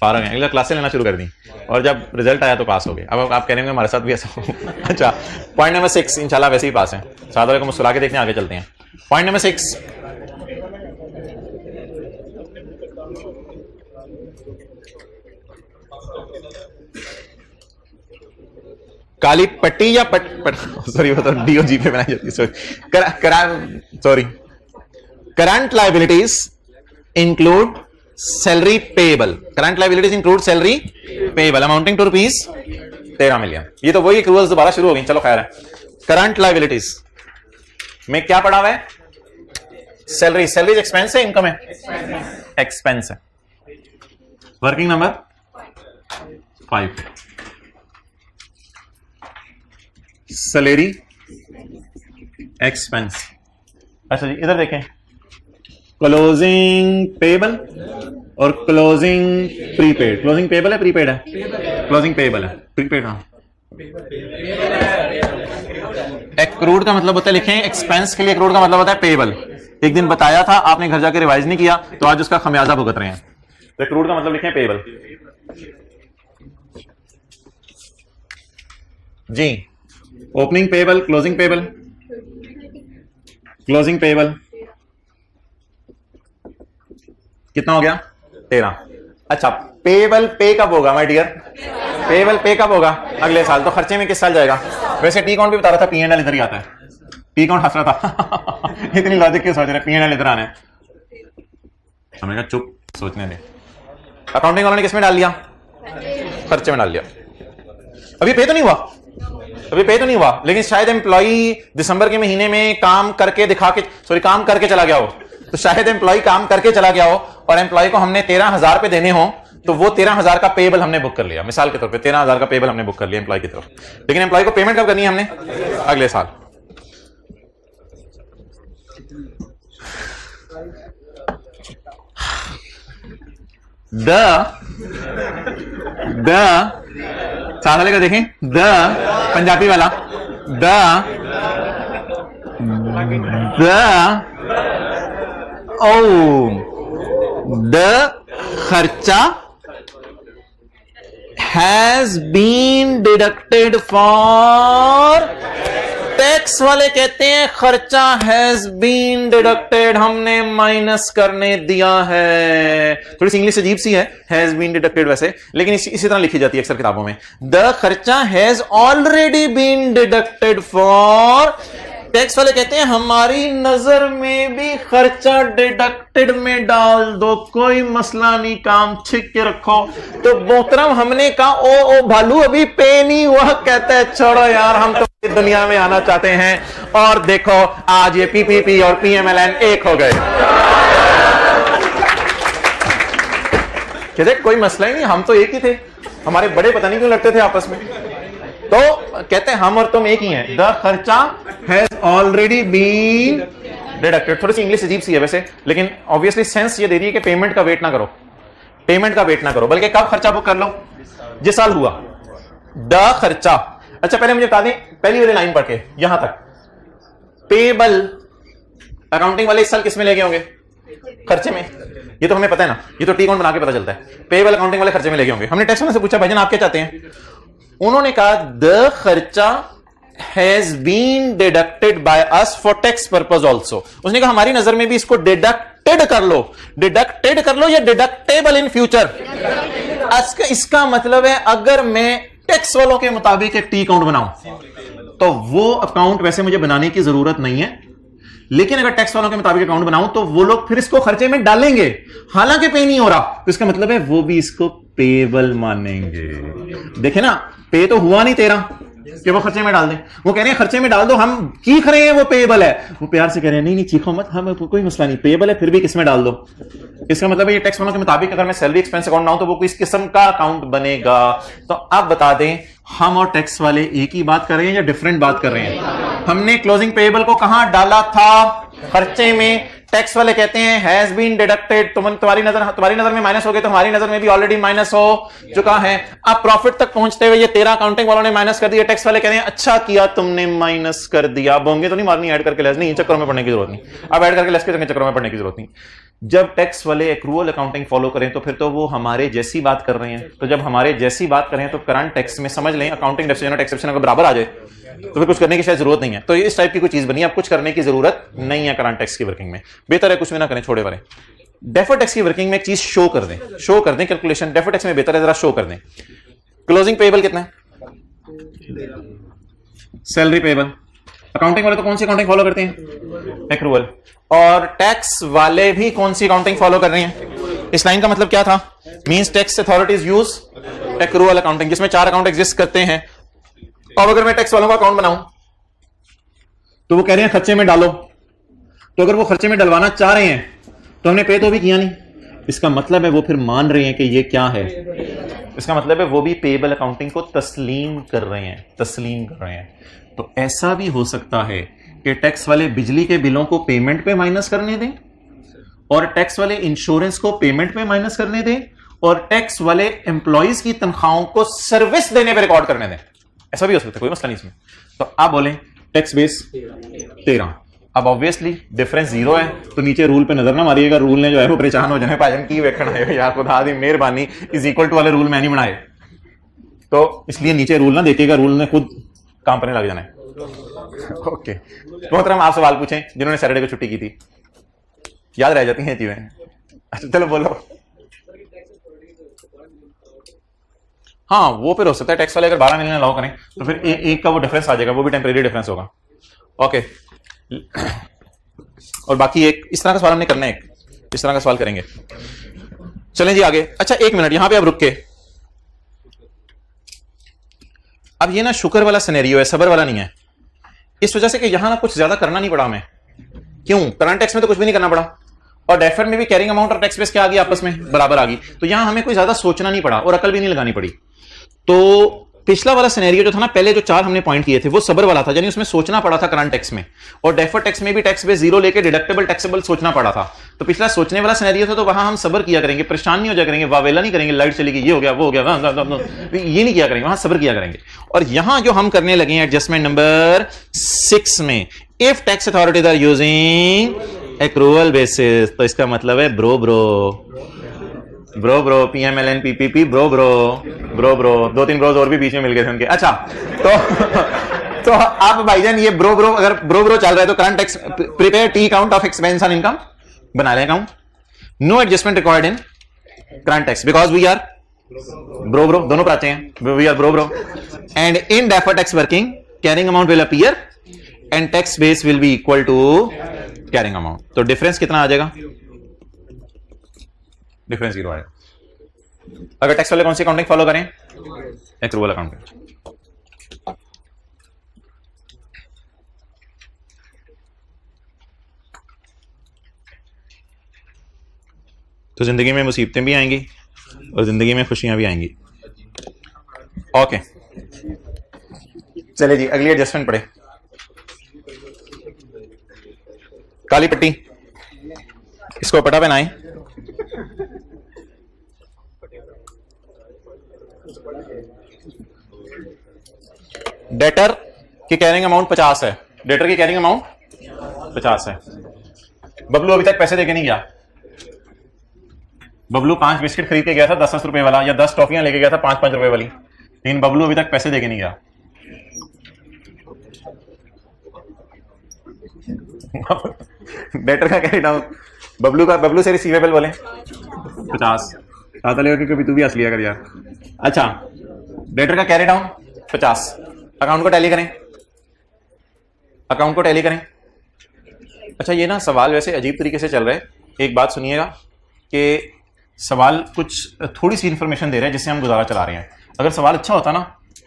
फारग हैं, अगली क्लासें लेना शुरू कर दी, और जब रिजल्ट आया तो पास हो गए। अब आप कह रहे हैं हमारे साथ भी ऐसा हो। अच्छा, पॉइंट नंबर 6 इंशाल्लाह वैसे ही पास है। साथ वाले को मुस्कुरा के देखने, आगे चलते हैं। पॉइंट नंबर 6, काली पट्टी या सॉरी वो तो डीओजी पे बनाई जाती है। Sorry, current liabilities include salary payable. Current liabilities include salary payable amounting to ₹13 million. ये तो वही एक्रूअल्स दोबारा शुरू हो गई, चलो खैर है। करंट लायबिलिटीज में क्या पड़ा हुआ है? सैलरी। सैलरी एक्सपेंस है, इनकम है? एक्सपेंस है। Working number 5, salary expense. अच्छा जी, इधर देखें, क्लोजिंग पेबल और क्लोजिंग प्रीपेड। क्लोजिंग पेबल है, प्रीपेड है? क्लोजिंग पेबल है, प्रीपेड। हाँ, एक्रूड का मतलब होता है, लिखें एक्सपेंस के लिए एक्रूड का मतलब होता है पेबल। एक दिन बताया था, आपने घर जाके रिवाइज नहीं किया, तो आज उसका खमियाजा भुगत रहे हैं। तो एक्रूड का मतलब लिखें पेबल। जी opening payable, closing payable, closing payable कितना हो गया 13। अच्छा पेबल पे कब होगा माय डियर? पेबल पे कब होगा? अगले साल। तो खर्चे में किस साल जाएगा? वैसे टी काउंट भी बता रहा था, पी एंड एल इधर ही आता है। टी काउंट हंस रहा था इतनी लॉजिक क्यों सोच रहे? पी एंड एल इधर आना है। हमने कहा चुप, सोचने दे। अकाउंटिंग वालों ने किस में डाल लिया? खर्चे में डाल लिया। अभी पे तो नहीं हुआ, अभी पे तो नहीं हुआ, लेकिन शायद एम्प्लॉई दिसंबर के महीने में काम करके काम करके चला गया हो। तो शायद एम्प्लॉय काम करके चला गया हो और एम्प्लॉय को हमने 13,000 पे देने हो, तो वो 13,000 का पेबल हमने बुक कर लिया। मिसाल के तौर पे 13,000 का पेबल हमने बुक कर लिया एम्प्लॉय की तरफ, लेकिन एम्प्लॉय को पेमेंट कब करनी है हमने? अगले साल। साथ वाले का देखें, पंजाबी वाला द खर्चा has been deducted for, tax वाले कहते हैं खर्चा हैज बीन डिडक्टेड, हमने माइनस करने दिया है। थोड़ी सी इंग्लिश अजीब सी है, हैज बीन डिडक्टेड वैसे, लेकिन इसी तरह लिखी जाती है अक्सर किताबों में। द खर्चा has already been deducted for, tax वाले कहते हैं हमारी नजर में भी खर्चा डिडक्टेड में डाल दो, कोई मसला नहीं, काम ठीक के रखो। तो मोहतरम हमने कहा ओ भालू अभी पे नहीं हुआ, कहता है छोड़ो यार हम तो दुनिया में आना चाहते हैं। और देखो आज ये पीपीपी और पीएमएलएन एक हो गए। कहते कोई मसला ही नहीं, हम तो एक ही थे, हमारे बड़े पता नहीं क्यों लड़ते थे आपस में। तो कहते हैं हम और तुम एक ही हैं। द खर्चा हैज ऑलरेडी बीन डिडक्टेड। थोड़ी सी इंग्लिश अजीब सी है वैसे, लेकिन ऑब्वियसली सेंस ये दे रही है कि पेमेंट का वेट ना करो, पेमेंट का वेट ना करो, बल्कि कब खर्चा बुक कर लो? जिस साल हुआ। द खर्चा। अच्छा पहले मुझे बता दें, पहली वाली लाइन पढ़ के यहां तक, पेबल अकाउंटिंग वाले इस साल किस में ले गए होंगे? खर्चे में। ये तो हमें पता है ना, ये तो टी अकाउंट बना के पता चलता है। पेबल अकाउंटिंग वाले खर्चे में ले गए होंगे। हमने टैक्स वाले से पूछा भाईजान आप क्या चाहते हैं? उन्होंने कहा द खर्चा has been deducted by us for tax purpose also. उसने कहा हमारी नजर में भी इसको डिडक्टेड कर लो, डिडक्टेड कर लो या डिडक्टेबल इन फ्यूचर। इसका मतलब है अगर मैं टैक्स वालों के मुताबिक एक टी अकाउंट बनाऊं तो वो अकाउंट वैसे मुझे बनाने की जरूरत नहीं है, लेकिन अगर टैक्स वालों के मुताबिक अकाउंट बनाऊं तो वो लोग फिर इसको खर्चे में डालेंगे, हालांकि पे नहीं हो रहा, तो इसका मतलब है वो भी इसको पेबल मानेंगे। देखे ना, पे तो हुआ नहीं 13 कि वो खर्चे में डाल दें। वो कह रहे हैं खर्चे में डाल दो, हम चीख रहे हैं वो पेबल है, वो प्यार से कह रहे हैं नहीं नहीं चीखो मत, हम कोई मसला नहीं, पेबल है फिर भी किसमें डाल दो। इसका मतलब है ये टैक्स वालों के मुताबिक अगर मैं सैलरी एक्सपेंस अकाउंट बनाऊं तो वो किस किस्म का अकाउंट बनेगा। तो आप बता दें हम और टैक्स वाले एक ही बात कर रहे हैं या डिफरेंट बात कर रहे हैं? हमने क्लोजिंग पेबल को कहां डाला था? खर्चे में। टैक्स वाले कहते हैं हैज बीन डिडक्टेड, तुम्हारी नजर में माइनस हो गए तो हमारी नजर में भी ऑलरेडी माइनस हो चुका है। अब प्रॉफिट तक पहुंचते हुए ये 13 अकाउंटिंग वालों ने माइनस कर दिया। टैक्स वाले कहते हैं अच्छा किया तुमने माइनस कर दिया। बोंगे तो नहीं मारनी ऐड करके लेस, नहीं इन चक्करों में पड़ने की जरूरत नहीं, अब ऐड करके लेस के चक्करों में पड़ने की जरूरत नहीं। जब टैक्स वाले एक्रूअल अकाउंटिंग फॉलो करें तो फिर तो वो हमारे जैसी बात कर रहे हैं। तो जब हमारे जैसी बात करें तो करंट टैक्स में समझ लें अकाउंटिंग डेफिनेशन और टैक्स डेफिनेशन अगर बराबर आ जाए तो फिर कुछ करने की शायद जरूरत नहीं है। तो इस टाइप की कोई चीज बनी, अब कुछ करने की जरूरत नहीं है करंट टैक्स की वर्किंग में। बेहतर है कुछ भी ना करें, छोड़े वाले। डेफर्ड टैक्स की वर्किंग में एक चीज शो कर दें कैलकुलेशन। डेफर्ड टैक्स में बेहतर है जरा शो कर दें। क्लोजिंग पेबल कितना है? Salary payable. अकाउंटिंग वाले तो कौन सी अकाउंटिंग फॉलो करते हैं? एक्रूअल। और टैक्स वाले भी कौन सी अकाउंटिंग फॉलो कर रहे हैं? इस लाइन का मतलब क्या था? Means tax authorities use accrual accounting, जिसमें 4 अकाउंट एग्जिस्ट करते हैं। और अगर मैं टैक्स वालों का अकाउंट बनाऊं तो वो कह रहे हैं खर्चे में डालो, तो अगर वो खर्चे में डलवाना चाह रहे हैं तो हमने पे तो भी किया नहीं। इसका मतलब है वो फिर मान रहे हैं कि ये क्या है, इसका मतलब है वो भी पेबल अकाउंटिंग को तस्लीम कर रहे हैं। तो ऐसा भी हो सकता है कि टैक्स वाले बिजली के बिलों को पेमेंट पे माइनस करने दें, और टैक्स वाले इंश्योरेंस को पेमेंट पे माइनस करने दें, और टैक्स वाले एम्प्लॉइज की तनख्वाहों को सर्विस देने पे रिकॉर्ड करने दें। ऐसा भी हो सकता है, कोई मसला नहीं इसमें। तो आप बोलें टैक्स बेस 13। अब ऑब्वियसली डिफरेंस 0 है, तो नीचे रूल पे नजर ना मारिएगा, रूल ने जो है वो परेशान हो जाए भाईजान की वेखना है यार, खुदा दी मेहरबानी इज इक्वल टू वाले रूल मैं नहीं बनाए, तो इसलिए नीचे रूल ना देखिएगा, रूल ने खुद काम करने लग जाना है। ओके मोहतरम, आप सवाल पूछें जिन्होंने सैटरडे को छुट्टी की थी, याद रह जाती हैं चीजें। अच्छा चलो बोलो। हाँ वो फिर हो सकता है टैक्स वाले अगर 12 महीने अलाउ करें तो फिर एक का वो डिफरेंस आ जाएगा, वो भी टेम्परेरी डिफरेंस होगा। ओके और बाकी एक इस तरह का सवाल हमने करना है, इस तरह का सवाल करेंगे। चलें जी आगे। अच्छा एक मिनट यहां पे अब रुक के, अब ये ना शुक्र वाला सिनेरियो है, सबर वाला नहीं है, इस वजह से कि यहां ना कुछ ज्यादा करना नहीं पड़ा हमें। क्यों? करंट टैक्स में तो कुछ भी नहीं करना पड़ा और डेफर्ड में भी कैरिंग अमाउंट और टैक्स बेस क्या आ गई, आपस में बराबर आ गई, तो यहां हमें कोई ज्यादा सोचना नहीं पड़ा और अकल भी नहीं लगानी पड़ी। तो पिछला वाला सिनेरियो जो था ना, पहले जो 4 हमने पॉइंट किए थे वो सबर वाला था, यानी उसमें सोचना पड़ा था करंट टैक्स में, और डेफर्ड टैक्स में भी टैक्स बेस 0 लेके डिडक्टेबल टैक्सेबल सोचना पड़ा था। तो पिछला सोचने वाला सिनेरियो था, तो वहां हम सबर किया करेंगे, परेशान नहीं हो जाया करेंगे, वावेला नहीं करेंगे, लाइट चली गई, ये हो गया वो हो गया, ये नहीं किया करेंगे, वहां सबर किया करेंगे। और यहां जो हम करने लगे हैं एडजस्टमेंट नंबर 6 में, if tax authorities are using accrual basis, तो इसका मतलब है bro PMLN PPP bro 2-3 bros और भी बीच में मिल गए थे उनके। अच्छा तो आप भाईजान ये ब्रो अगर ब्रो चल रहा है तो current tax prepare T account of expense on income, बना लें account. No adjustment required in current tax because we are bro दोनों प्राचे हैं, we are bro and in deferred tax working carrying amount will appear and tax base will be equal to carrying amount. तो difference कितना आ जाएगा? Difference 0 आएगा। अगर tax वाले कौन सी अकाउंटिंग फॉलो करें? Accrual accounting. तो जिंदगी में मुसीबतें भी आएंगी और जिंदगी में खुशियां भी आएंगी। ओके चले जी अगली एडजस्टमेंट पढ़े। काली पट्टी, इसको पटा पहनाएं। डेटर की कैरिंग अमाउंट 50 है, डेटर की कैरिंग अमाउंट 50 है। बबलू अभी तक पैसे देके नहीं गया। बबलू 5 बिस्किट खरीद के गया था 10 रुपए वाला, या 10 टॉफियां लेके गया था 5-5 रुपए वाली, लेकिन बबलू अभी तक पैसे देके नहीं गया। डेटर का कैरी डाउन, बबलू से रिसीवेबल बोले 50, आता लेगा कि कभी तू भी हंस लिया कर यार। अच्छा डेटर का कैरी डाउन 50, अकाउंट को टैली करें, अकाउंट को टैली करें। अच्छा ये ना सवाल वैसे अजीब तरीके से चल रहा है, एक बात सुनिएगा कि सवाल कुछ थोड़ी सी इंफॉर्मेशन दे रहा है जिससे हम गुजारा चला रहे हैं। अगर सवाल अच्छा होता ना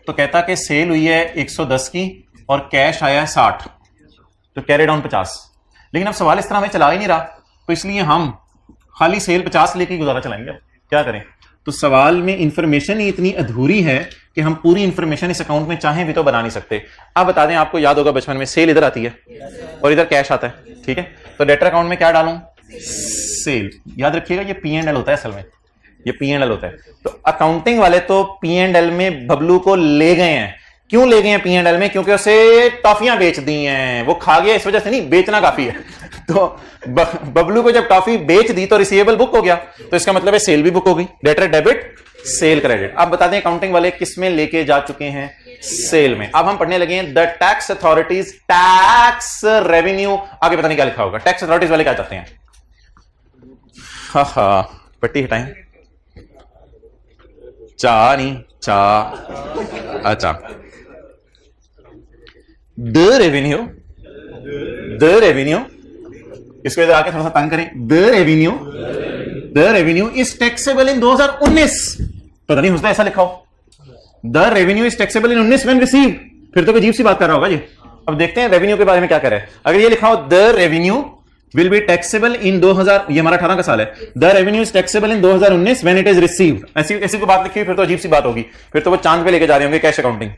तो कहता कि सेल हुई है 110 की और कैश आया है 60, तो कैरी डाउन 50, लेकिन अब सवाल इस तरह हमें चला ही नहीं रहा, तो इसलिए हम खाली सेल 50 लेके गुजारा चलाएंगे। क्या करें? तो सवाल में इंफॉर्मेशन ही इतनी अधूरी है कि हम पूरी इंफॉर्मेशन इस अकाउंट में चाहें भी तो बना नहीं सकते। आप बता दें, आपको याद होगा बचपन में सेल इधर आती है और इधर कैश आता है, ठीक है? तो डेटर अकाउंट में क्या डालूं? सेल। याद रखिएगा ये P&L होता है, असल में ये P&L होता है। तो अकाउंटिंग वाले तो P&L में बबलू को ले गए हैं। क्यों ले गए हैं P&L में? क्योंकि उसे टॉफियां बेच दी हैं, वो खा गया, इस वजह से नहीं, बेचना काफी है। तो बबलू को जब टॉफी बेच दी तो रिसीवेबल बुक हो गया, तो इसका मतलब है सेल भी बुक हो गई। Debtor debit, cell credit. अब बता दें अकाउंटिंग वाले किस में लेके जा चुके हैं? सेल में। अब हम पढ़ने लगे हैं the tax authorities tax revenue, आगे पता नहीं क्या लिखा होगा। टैक्स अथॉरिटीज वाले क्या चाहते हैं? हा पट्टी हटाएं, चा नहीं चा, अच्छा द रेवेन्यू, इसको इधर आके थोड़ा सा तंग करें। द रेवेन्यू इज टैक्सेबल इन 2019, पता नहीं होता ऐसा लिखा हो। The revenue is taxable in 19 when received, फिर तो अजीब सी बात कर रहा होगा जी। अब देखते हैं रेवेन्यू के बारे में क्या कर रहा है। अगर ये लिखा हो the revenue will be taxable in 2000, ये हमारा 18 का साल है, the revenue is taxable in 2019 when it is received, ऐसी कोई बात लिखी हुई फिर तो अजीब सी बात होगी, फिर तो वो चांद पे लेके जा रहे होंगे cash accounting.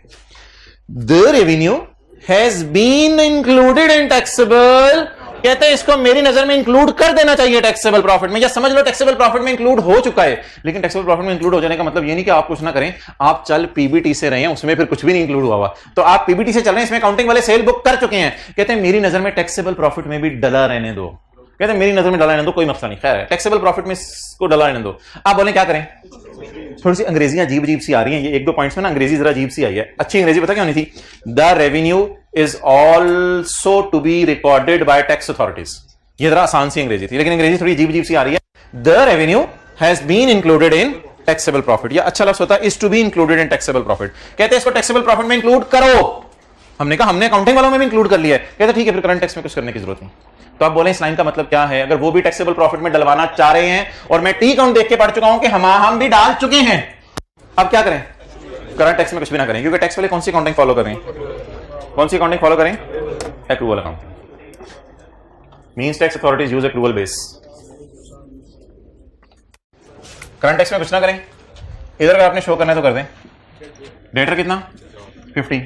The revenue has been included in taxable, कहते हैं इसको मेरी नजर में इंक्लूड कर देना चाहिए टैक्सेबल प्रॉफिट में, या समझ लो टैक्सेबल प्रॉफिट में इंक्लूड हो चुका है। लेकिन टैक्सेबल प्रॉफिट में इंक्लूड हो जाने का मतलब ये नहीं कि आप कुछ ना करें, आप चल पीबीटी से रहे हैं, उसमें फिर कुछ भी नहीं इंक्लूड हुआ, तो आप पीबीटी से चल रहे हैं, इसमें अकाउंटिंग वाले सेल बुक कर चुके हैं। कहते हैं मेरी नजर में टैक्सेबल प्रॉफिट में भी डला रहने दो, कहते हैं मेरी नजर में डला रहने दो, कोई मसला नहीं, खैर है टैक्सेबल प्रॉफिट में इसको डला रहने दो। आप बोले क्या करें? थोड़ी सी अंग्रेजियां अजीब सी आ रही हैं, ये एक दो पॉइंट्स में ना अंग्रेजी जरा अजीब सी आई है। अच्छी अंग्रेजी पता क्या होनी थी? The revenue is also to be recorded by tax authorities. ये जरा आसान सी अंग्रेजी थी, लेकिन अंग्रेजी थोड़ी अजीब सी आ रही है। The revenue has been included in taxable profit, या अच्छा लफ्ज होता है is to be included in taxable profit. कहते हैं इसको टैक्सेबल प्रॉफिट में इंक्लूड करो। हमने कहा हमने अकाउंटिंग वालों में भी इंक्लूड कर लिया है। कहते ठीक है, फिर करंट टैक्स में कुछ करने की जरूरत नहीं। तो आप बोले इस लाइन का मतलब क्या है? अगर वो भी टैक्सेबल प्रॉफिट में डलवाना चाह रहे हैं और मैं टी काउंट देख के पढ़ चुका हूं कि हम भी डाल चुके हैं, अब क्या करें? करंट टैक्स में कुछ भी ना करें, क्योंकि टैक्स वाले कौन सी अकाउंटिंग फॉलो करें? कौन सी अकाउंटिंग फॉलो करें? Accrual accounting. Means tax authorities use accrual base. Current tax में कुछ ना करें। इधर अगर आपने शो करना है तो कर दें। डेटर कितना? 50।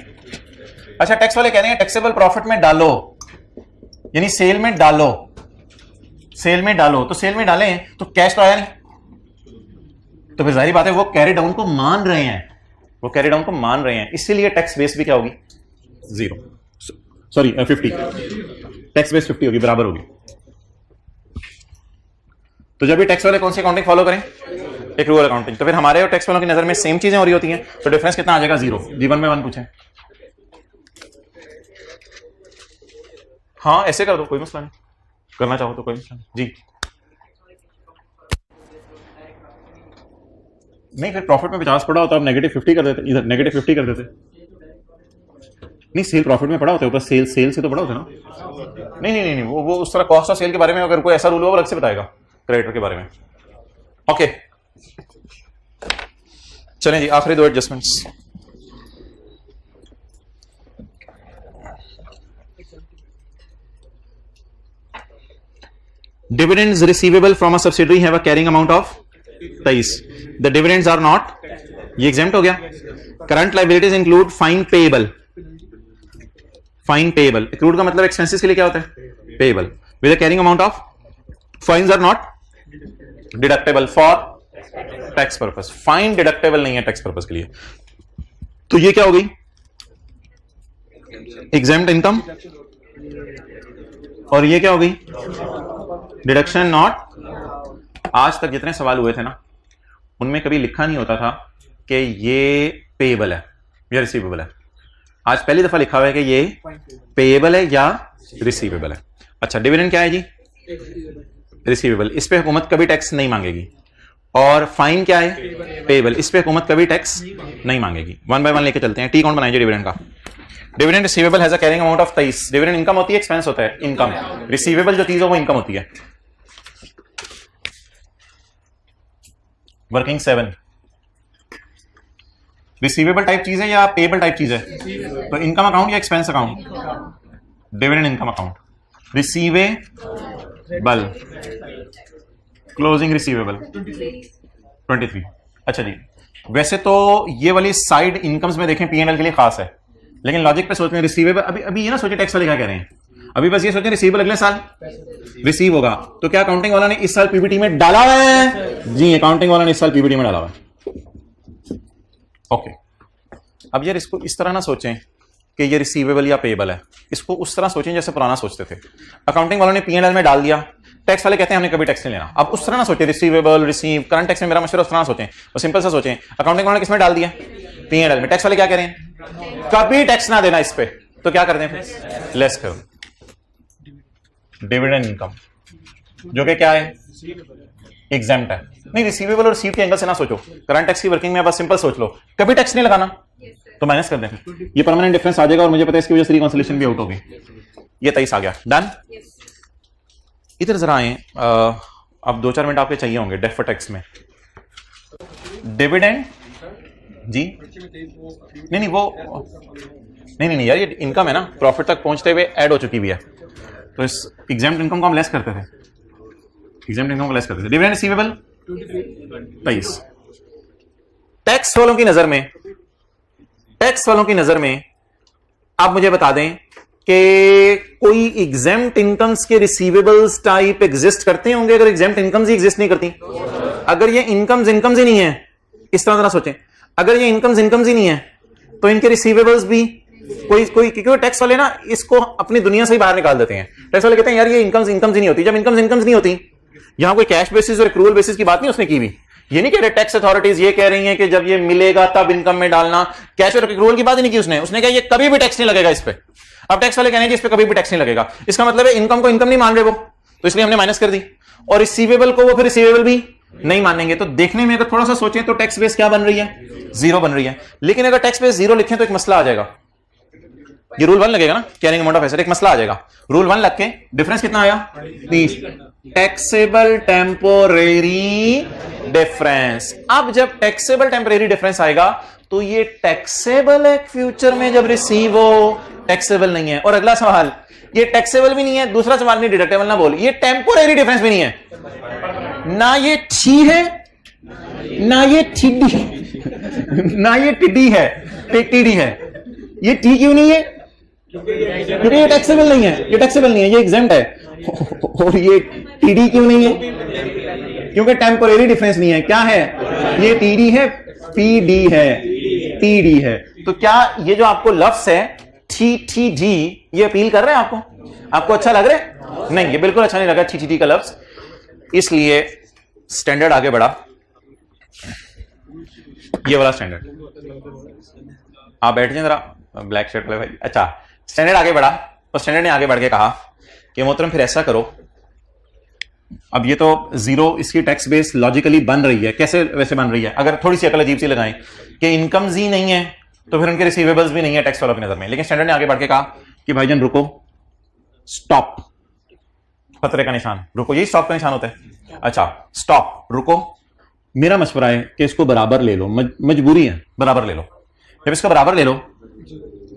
अच्छा, टैक्स वाले कह रहे हैं टैक्सेबल प्रॉफिट में डालो, यानी सेल में डालो। सेल में डालो तो सेल में डालें तो कैश तो आया नहीं, तो फिर जाहिर बात है वो कैरी डाउन को मान रहे हैं, वो कैरी डाउन को मान रहे हैं, इसीलिए टैक्स बेस भी क्या होगी? 0, सॉरी 50। टैक्स बेस 50 होगी, बराबर होगी। तो जब भी टैक्स वाले कौन सी अकाउंटिंग फॉलो करें? Accrual accounting. तो फिर हमारे और टैक्स वालों की नजर में सेम चीजें हो रही होती हैं, तो डिफरेंस कितना आ जाएगा? 0। जी 1 में 1 पूछें। हाँ ऐसे कर दो, कोई मसला नहीं, करना चाहो तो कोई मसला नहीं जी। नहीं, फिर प्रॉफिट में 50 पड़ा होता, आप नेगेटिव 50 कर देते, इधर नेगेटिव 50 कर देते। नहीं, सेल प्रॉफिट में पड़ा होता है, ऊपर सेल से तो पड़ा होता है ना। नहीं, वो उस तरह कॉस्ट ऑफ सेल के बारे में अगर कोई ऐसा रूल हो वो अलग से बताएगा, क्रेडिटर के बारे में। ओके चलें जी, आखिरी 2 adjustments. Dividends receivable from a subsidiary have a carrying amount of 23. The dividends are not, ये exempt हो गया। Current liabilities include fine payable. Fine payable. Accrued का मतलब expenses के लिए क्या होता है? Payable. With a carrying amount of, fines are not deductible for tax purpose. Fine deductible नहीं है tax purpose के लिए। तो ये क्या हो गई? Exempt income। और ये क्या हो गई? Deduction not. आज तक जितने सवाल हुए थे ना, उनमें कभी लिखा नहीं होता था कि ये पेएबल है या रिसीवेबल है। आज पहली दफा लिखा हुआ है कि ये पेएबल है या रिसीवेबल है। अच्छा, डिविडेंड क्या है जी? रिसीवेबल। इस पे हुकूमत कभी टैक्स नहीं मांगेगी। और फाइन क्या है? पेएबल। इस पे हुकूमत कभी टैक्स नहीं मांगेगी। 1 बाय 1 लेके चलते हैं। टी काउंट बनाइए डिविडेंड का। Dividend receivable has a carrying amount of 23। Dividend income होती है, एक्सपेंस होता है इनकम। रिसीवेबल जो चीज हो वो इनकम होती है। वर्किंग 7 रिसीवेबल टाइप चीज है या पेएबल टाइप चीज है? तो इनकम अकाउंट या expense account? Dividend income account. Receivable, closing receivable 23। अच्छा जी, वैसे तो ये वाली साइड इनकम्स में देखें P&L के लिए खास है, लेकिन लॉजिक पे सोचते हैं रिसीवेबल। अभी ये ना सोचे टैक्स वाले क्या कह रहे हैं, अभी बस ये सोचे रिसीवेबल अगले साल रिसीव होगा। तो क्या अकाउंटिंग वाला ने इस साल पीबीटी में डाला हुआ है? जी, अकाउंटिंग वाला ने इस साल पीबीटी में डाला हुआ है। ओके, अब यार इसको इस तरह ना सोचें कि ये रिसीवेबल या पेएबल है, इसको उस तरह सोचें जैसे पुराना सोचते थे। अकाउंटिंग वालों ने P&L में डाल दिया, टैक्स वाले कहते हैं हमने कभी टैक्स नहीं लेना। अब उस तरह ना सोचें रिसीवेबल रिसीव। करंट टैक्स में मेरा मशवरा उस तरह सोचें, वो सिंपल सा सोचें। अकाउंटिंग वालों ने किसमें डाल दिया? P&L में। टैक्स वाले क्या कह रहे हैं? कभी टैक्स ना देना इस पे। तो क्या कर दें फिर? लेस करो डिविडेंड इनकम, जो कि क्या है? एग्जेम्प्ट है। नहीं, रिसीवेबल और रिसीव के एंगल से ना सोचो। करंट टैक्स की वर्किंग में बस सिंपल सोच लो, कभी टैक्स नहीं लगाना, तो माइनस कर दें। ये परमानेंट डिफरेंस आ जाएगा और मुझे पता है इसकी वजह से रिकॉन्सिलेशन भी आउट होगी। ये 23 आ गया। डन। इधर जरा आए, अब 2-4 मिनट आपके चाहिए होंगे डेफर टैक्स में। डिविडेंड जी, नहीं वो नहीं यार, ये इनकम है ना, प्रॉफिट तक पहुंचते हुए ऐड हो चुकी हुई है, तो इस एग्जेम्प्ट इनकम को हम लेस करते थे। एग्जेम्प्ट इनकम को लेस करते थे। Dividend receivable 23। टैक्स वालों की नजर में आप मुझे बता दें कि कोई एग्जेम्प्ट इनकम्स के रिसीवेबल्स टाइप एग्जिस्ट करते होंगे अगर एग्जेम्प्ट इनकम्स ही एग्जिस्ट नहीं करती? अगर ये इनकम्स ही नहीं है, इस तरह जरा सोचें, अगर ये इनकम्स ही नहीं है तो इनके रिसीवेबल्स भी कोई क्योंकि टैक्स वाले ना इसको अपनी दुनिया से ही बाहर निकाल देते हैं। टैक्स वाले कहते हैं यार ये इनकम्स ही नहीं होती। जब इनकम्स नहीं होती, यहां कोई कैश बेसिस और एक्रूवल बेसिस की बात नहीं उसने की हुई, ये नहीं कह रहे टैक्स अथॉरिटीज ये कह रही हैं कि जब ये मिलेगा तब इनकम में डालना, कैश रूल की बात ही नहीं की उसने कहा ये कभी भी टैक्स नहीं लगेगा इस पे। अब टैक्स वाले कहने कि इस पे कभी भी टैक्स नहीं लगेगा, इसका मतलब है इनकम को इनकम नहीं मान रहे वो, तो इसलिए हमने माइनस कर दी, और रिसीवेबल को वो फिर रिसीवेबल भी नहीं मानेंगे। तो देखने में अगर थोड़ा सा सोचें तो टैक्स बेस क्या बन रही है, जीरो बन रही है। लेकिन अगर टैक्स बेस जीरो लिखें तो एक मसला आ जाएगा, ये रूल 1 लगेगा ना, कैरिंग अमाउंट ऑफ एसेट, एक मसला आ जाएगा। रूल 1 लग के डिफरेंस कितना आया 30, टैक्सेबल टेम्पोरेरी डिफरेंस। अब जब टैक्सेबल टेम्पोरेरी डिफरेंस आएगा तो ये टैक्सेबल है फ्यूचर में, जब रिसीव हो टैक्सेबल नहीं है। और अगला सवाल, ये टैक्सेबल भी नहीं है, दूसरा सवाल नहीं डिडक्टेबल ना बोल, ये टेम्पोरेरी डिफरेंस भी नहीं है, ना ये ठी है ना ये टिडी ना ये टिडी है, टिडी है। ये टी क्यों नहीं है, क्योंकि ये टैक्सेबल नहीं है, ये टैक्सेबल नहीं है, ये एग्जेम्प्ट है। और ये टीडी क्यों नहीं है, क्योंकि टेम्पोरेरी डिफरेंस नहीं है। क्या है, ये टीडी है, पीडी है, पीडी है। तो क्या ये जो आपको लफ्ज है टी डी, ये अपील कर रहे हैं आपको अच्छा लग रहा है? नहीं, ये बिल्कुल अच्छा नहीं लगा टी का लफ्ज। इसलिए स्टैंडर्ड आगे बढ़ा, ये वाला स्टैंडर्ड, आप बैठ जाए जरा ब्लैक शर्ट वाले भाई। अच्छा, स्टैंडर्ड आगे बढ़ा, और स्टैंडर्ड ने आगे बढ़ के कहा कि मोहतरम फिर ऐसा करो, अब ये तो जीरो इसकी टैक्स बेस लॉजिकली बन रही है, कैसे वैसे बन रही है, अगर थोड़ी सी अकल अजीब सी लगाएं कि इनकम जी नहीं है तो फिर उनके रिसीवेबल्स भी नहीं है टैक्स वालों की नजर में। लेकिन स्टैंडर्ड ने आगे बढ़ के कहा कि भाईजान रुको, स्टॉप, खतरे का निशान, रुको, यही स्टॉप का निशान होता है। अच्छा, स्टॉप, रुको, मेरा मशवरा है कि इसको बराबर ले लो, मजबूरी है, बराबर ले लो। जब इसको बराबर ले लो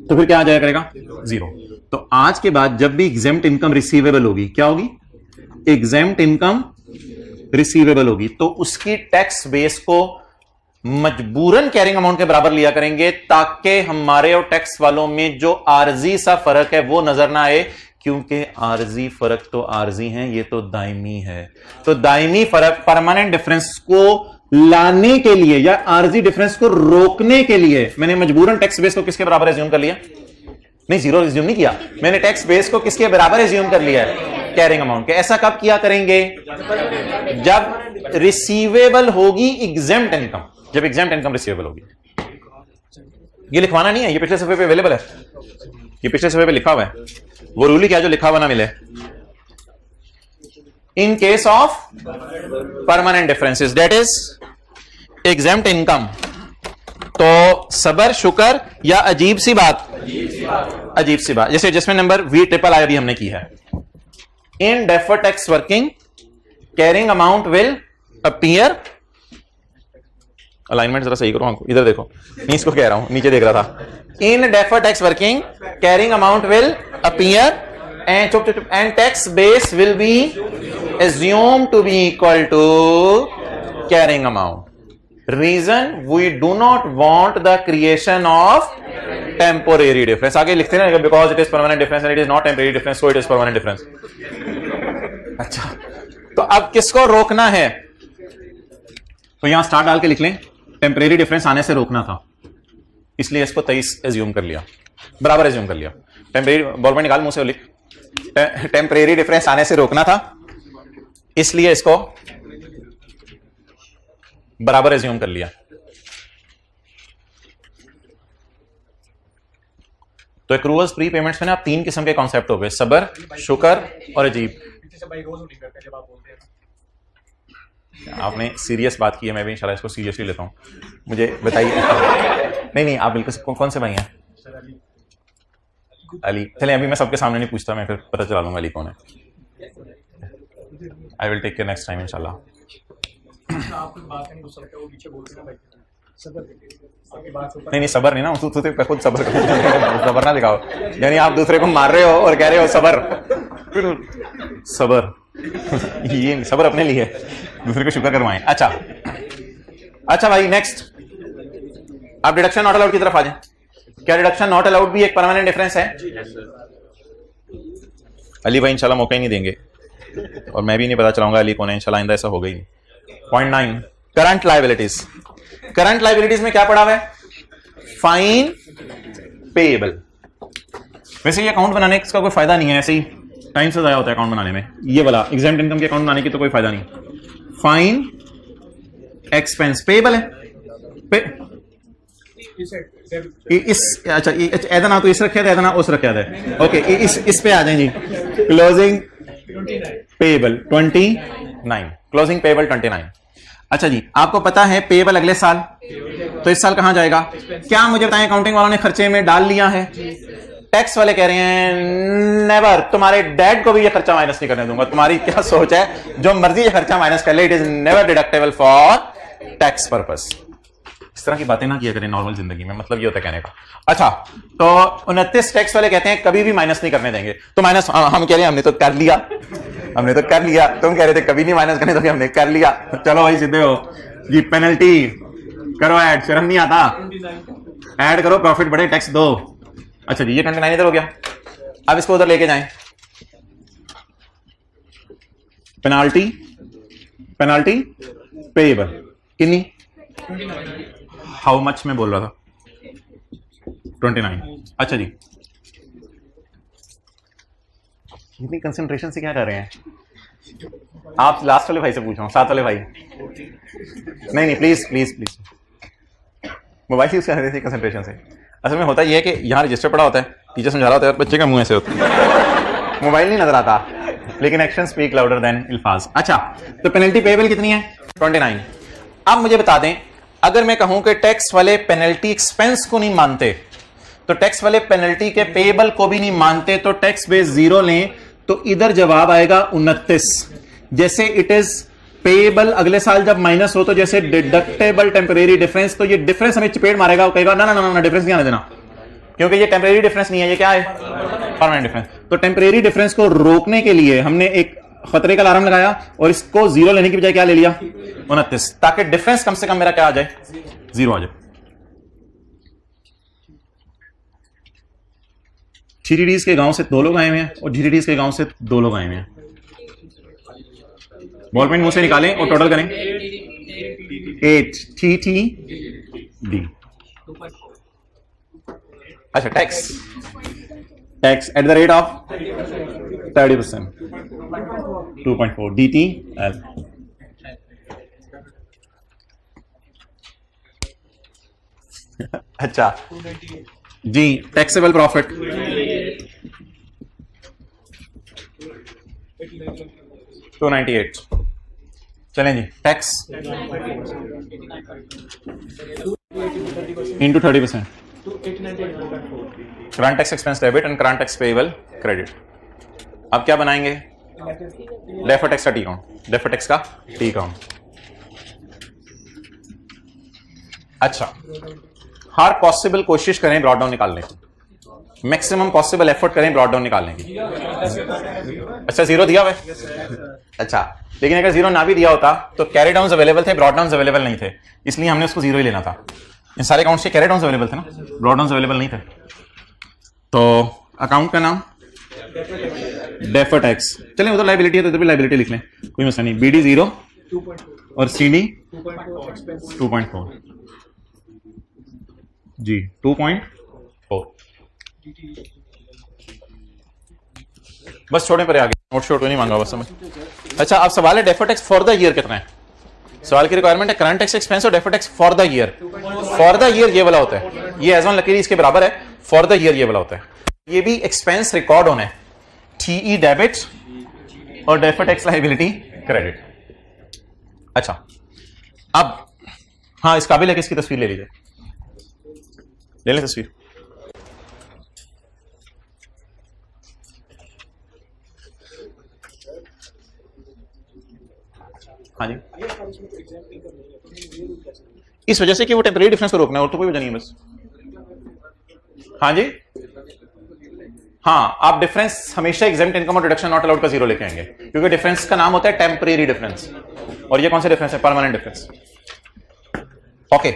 तो फिर क्या आ जाया करेगा, जीरो। तो आज के बाद जब भी एग्जेम्प्ट इनकम रिसीवेबल होगी, क्या होगी, एग्जेम्प्ट इनकम रिसीवेबल होगी, तो उसकी टैक्स बेस को मजबूरन कैरिंग अमाउंट के बराबर लिया करेंगे, ताकि हमारे और टैक्स वालों में जो आर्जी सा फर्क है वो नजर ना आए, क्योंकि आर्जी फर्क तो आर्जी है, ये तो दायमी है। तो दायमी फर्क, परमानेंट डिफरेंस को लाने के लिए या आर्जी डिफरेंस को रोकने के लिए मैंने मजबूरन टैक्स बेस को किसके बराबर एज्यूम कर लिया, नहीं जीरो एज्यूम नहीं किया, मैंने टैक्स बेस को किसके बराबर एज्यूम कर लिया है, कैरिंग अमाउंट के। ऐसा कब किया करेंगे, जब रिसीवेबल होगी एग्जेम्प्ट इनकम, जब एग्जेम्प्ट इनकम रिसीवेबल होगी। ये लिखवाना नहीं है, ये पिछले सफे पे अवेलेबल है, ये पिछले सफे पे लिखा हुआ है, वो रूल ही क्या जो लिखा हुआ ना मिले। In case of permanent differences, that is exempt income, तो सबर, शुक्र या अजीब सी बात, अजीब सी बात, जैसे जिसमें नंबर V ट्रिपल I हमने की है, in deferred tax working carrying amount will appear, alignment जरा सही करो, हमको इधर देखो, नहीं इसको कह रहा हूं, नीचे देख रहा था। In deferred tax working carrying amount will appear and tax base will be assumed to be equal to carrying amount. Reason, we do not want the creation of temporary difference. आगे लिखते हैं because it is permanent difference and it is not temporary difference, so it is permanent difference. अच्छा, तो अब किसको रोकना है, तो यहां स्टार डाल के लिख लें, टेम्परेरी डिफरेंस आने से रोकना था, इसलिए इसको 23 एज्यूम कर लिया, बराबर एज्यूम कर लिया। टेम्परेरी बॉल निकाल मुंह से, लिख, टेम्परेरी डिफरेंस आने से रोकना था, इसलिए इसको बराबर एज्यूम कर लिया। तो एक्रूवल्स प्री पेमेंट्स में ना तीन किस्म के कॉन्सेप्ट हो गए, सबर, शुक्र और अजीब। आपने सीरियस बात की है, मैं भी इंशाल्लाह इसको सीरियसली लेता हूं। मुझे बताइए, नहीं आप बिल्कुल, कौन से भाई हैं? अली। चले अभी मैं सबके सामने नहीं पूछता, मैं फिर पता चला लूंगा अली कौन है। I will take care next time इंशाल्लाह। नहीं सबर नहीं ना, तू खुद सबर सबर ना दिखाओ, यानी आप दूसरे को मार रहे हो और कह रहे हो सबर, सबर ये सबर अपने लिए, दूसरे को शुक्र करवाएं। अच्छा भाई नेक्स्ट, आप डिडक्शन नॉट अलाउड की तरफ आ जाएं। क्या डिडक्शन नॉट अलाउड भी एक परमानेंट डिफरेंस है? अली भाई इंशाल्लाह मौका ही नहीं देंगे, और मैं भी नहीं पता चलाऊंगा अली कौन है, इंशाल्लाह आइंदा ऐसा होगा ही नहीं। Point 9, current liabilities. Current liabilities में क्या पड़ा हुआ है? Fine payable. वैसे ये अकाउंट बनाने का कोई फायदा नहीं है, ऐसे ही टाइम से ज़ाया होता है अकाउंट बनाने में। ये वाला एग्जेम्प्ट इनकम के अकाउंट बनाने की तो कोई फायदा नहीं। फाइन एक्सपेंस पेबल है इस अच्छा ऐसा ना तो इस रखे थे, ऐसा ना उस रखे थे। ओके इस पे आ जाए जी। Closing payable 29, closing payable 29। अच्छा जी, आपको पता है पेबल अगले साल, तो इस साल कहां जाएगा? क्या मुझे बताएं, अकाउंटिंग वालों ने खर्चे में डाल लिया है? टैक्स वाले कह रहे हैं नेवर, तुम्हारे डैड को भी ये खर्चा माइनस नहीं करने दूंगा। तुम्हारी क्या सोच है, जो मर्जी ये खर्चा माइनस कर ले, it is never deductible for tax purpose. इस तरह की बातें ना किया करें नॉर्मल जिंदगी में, मतलब ये होता है कहने का। अच्छा, तो 29 टैक्स वाले कहते हैं कभी भी माइनस नहीं करने देंगे। तो माइनस हम कह रहे हैं हमने तो कर लिया, हमने तो कर लिया। तुम कह रहे थे कभी नहीं माइनस करने, तो हमने कर लिया। चलो भाई सीधे हो जी, पेनल्टी करो ऐड, शर्म नहीं आता? ऐड करो, प्रॉफिट बढ़े, टैक्स दो। अच्छा जी, ये 29 इधर हो गया। अब इसको उधर लेके जाएं। पेनाल्टी पेनाल्टी पेएबल कितनी? हाउ मच में बोल रहा था? 29। अच्छा जी, इतनी कंसंट्रेशन से क्या कर रहे हैं आप? लास्ट वाले भाई से पूछ रहा हूं, 7 वाले भाई। नहीं please please please, mobile use कर रहे थे कंसंट्रेशन से। असल में होता यह है कि यहाँ रजिस्टर पड़ा होता है, टीचर समझा रहा होता है, बच्चे का मुंह ऐसे होता है, मोबाइल नहीं नजर आता, लेकिन एक्शन स्पीक लाउडर देन इल्फाज। अच्छा, तो पेनल्टी पेएबल कितनी है? 29। अब मुझे बता दें, अगर मैं कहूं कि टैक्स वाले पेनल्टी एक्सपेंस को नहीं मानते, तो टैक्स वाले पेनल्टी के पेएबल को भी नहीं मानते, तो टैक्स बेस 0 लें, तो इधर जवाब आएगा 29। जैसे इट इज पेएबल अगले साल जब माइनस हो, तो जैसे डिडक्टेबल टेम्परेरी डिफरेंस, तो ये डिफरेंस हमें चपेट मारेगा, कहेगा ना ना ना ना डिफरेंस नहीं आने देना, क्योंकि ये टेम्परेरी डिफरेंस नहीं है, ये क्या है? Permanent difference. तो टेम्परेरी डिफरेंस को रोकने के लिए हमने एक खतरे का अलार्म लगाया और इसको 0 लेने की बजाय क्या ले लिया? 29, ताकि डिफरेंस कम से कम मेरा क्या आ जाए? 0 आ जाए। TTDs के गांव से 2 लोग आए हुए हैं और GTDs के गांव से 2 लोग आए हुए हैं। बॉल पेन मुंह से निकालें और टोटल करें। 8 TTD। अच्छा, tax at the rate of 30%, 2.4 DTL। अच्छा जी, टैक्सेबल प्रॉफिट 298। चलें जी, tax into 30%, current tax expense debit and current tax payable credit. अब क्या बनाएंगे? डेफर्ड टैक्स का टी काउंट, डेफर्ड टैक्स का टी काउंट। अच्छा, हर पॉसिबल कोशिश करें ब्रॉड डाउन निकालने की, मैक्सिमम पॉसिबल एफर्ट करें ब्रॉड डाउन निकालने की। अच्छा, 0 दिया हुआ है? अच्छा, लेकिन अगर 0 ना भी दिया होता तो कैरी डाउन्स अवेलेबल थे, ब्रॉड डाउन्स अवेलेबल नहीं थे, इसलिए हमने उसको 0 ही लेना था। इन सारे अकाउंट्स के कैरी डाउन्स अवेलेबल थे ना, ब्रॉड डाउन्स अवेलेबल नहीं थे। तो अकाउंट का नाम डेफर्ड टैक्स। चलें, उधर लायबिलिटी है तो इधर भी लायबिलिटी लिख लें, कोई मसला नहीं। BD 0 और CD 2.4 जी, 2.4। बस छोड़े पर आगे, नोट शोट नहीं मांगा बस समझ। अच्छा, अब सवाल है deferred tax for the year कितना है? सवाल की रिक्वायरमेंट है करंट टैक्स एक्सपेंस और deferred tax for the year. For the year ये वाला होता है, ये एज वन लकीरी इसके बराबर है। फॉर द ईयर ये वाला होता है। ये भी एक्सपेंस रिकॉर्ड होना है, TE डेबिट और डेफर्ड टैक्स लायबिलिटी क्रेडिट। अच्छा, अब हाँ, इस काबिल है कि इसकी तस्वीर ले लीजिए, ले लें तस्वीर। हाँ जी, इस वजह से कि वो टेम्परेरी डिफरेंस को रोकना है, और तो कोई वजह नहीं है बस। हाँ जी, हाँ, आप डिफरेंस हमेशा एग्जेम्प्ट इनकम और डिडक्शन नॉट अलाउड का 0 लेके आएंगे, क्योंकि डिफरेंस का नाम होता है टेम्परेरी डिफरेंस, और ये कौन सा डिफरेंस है? Permanent difference. ओके,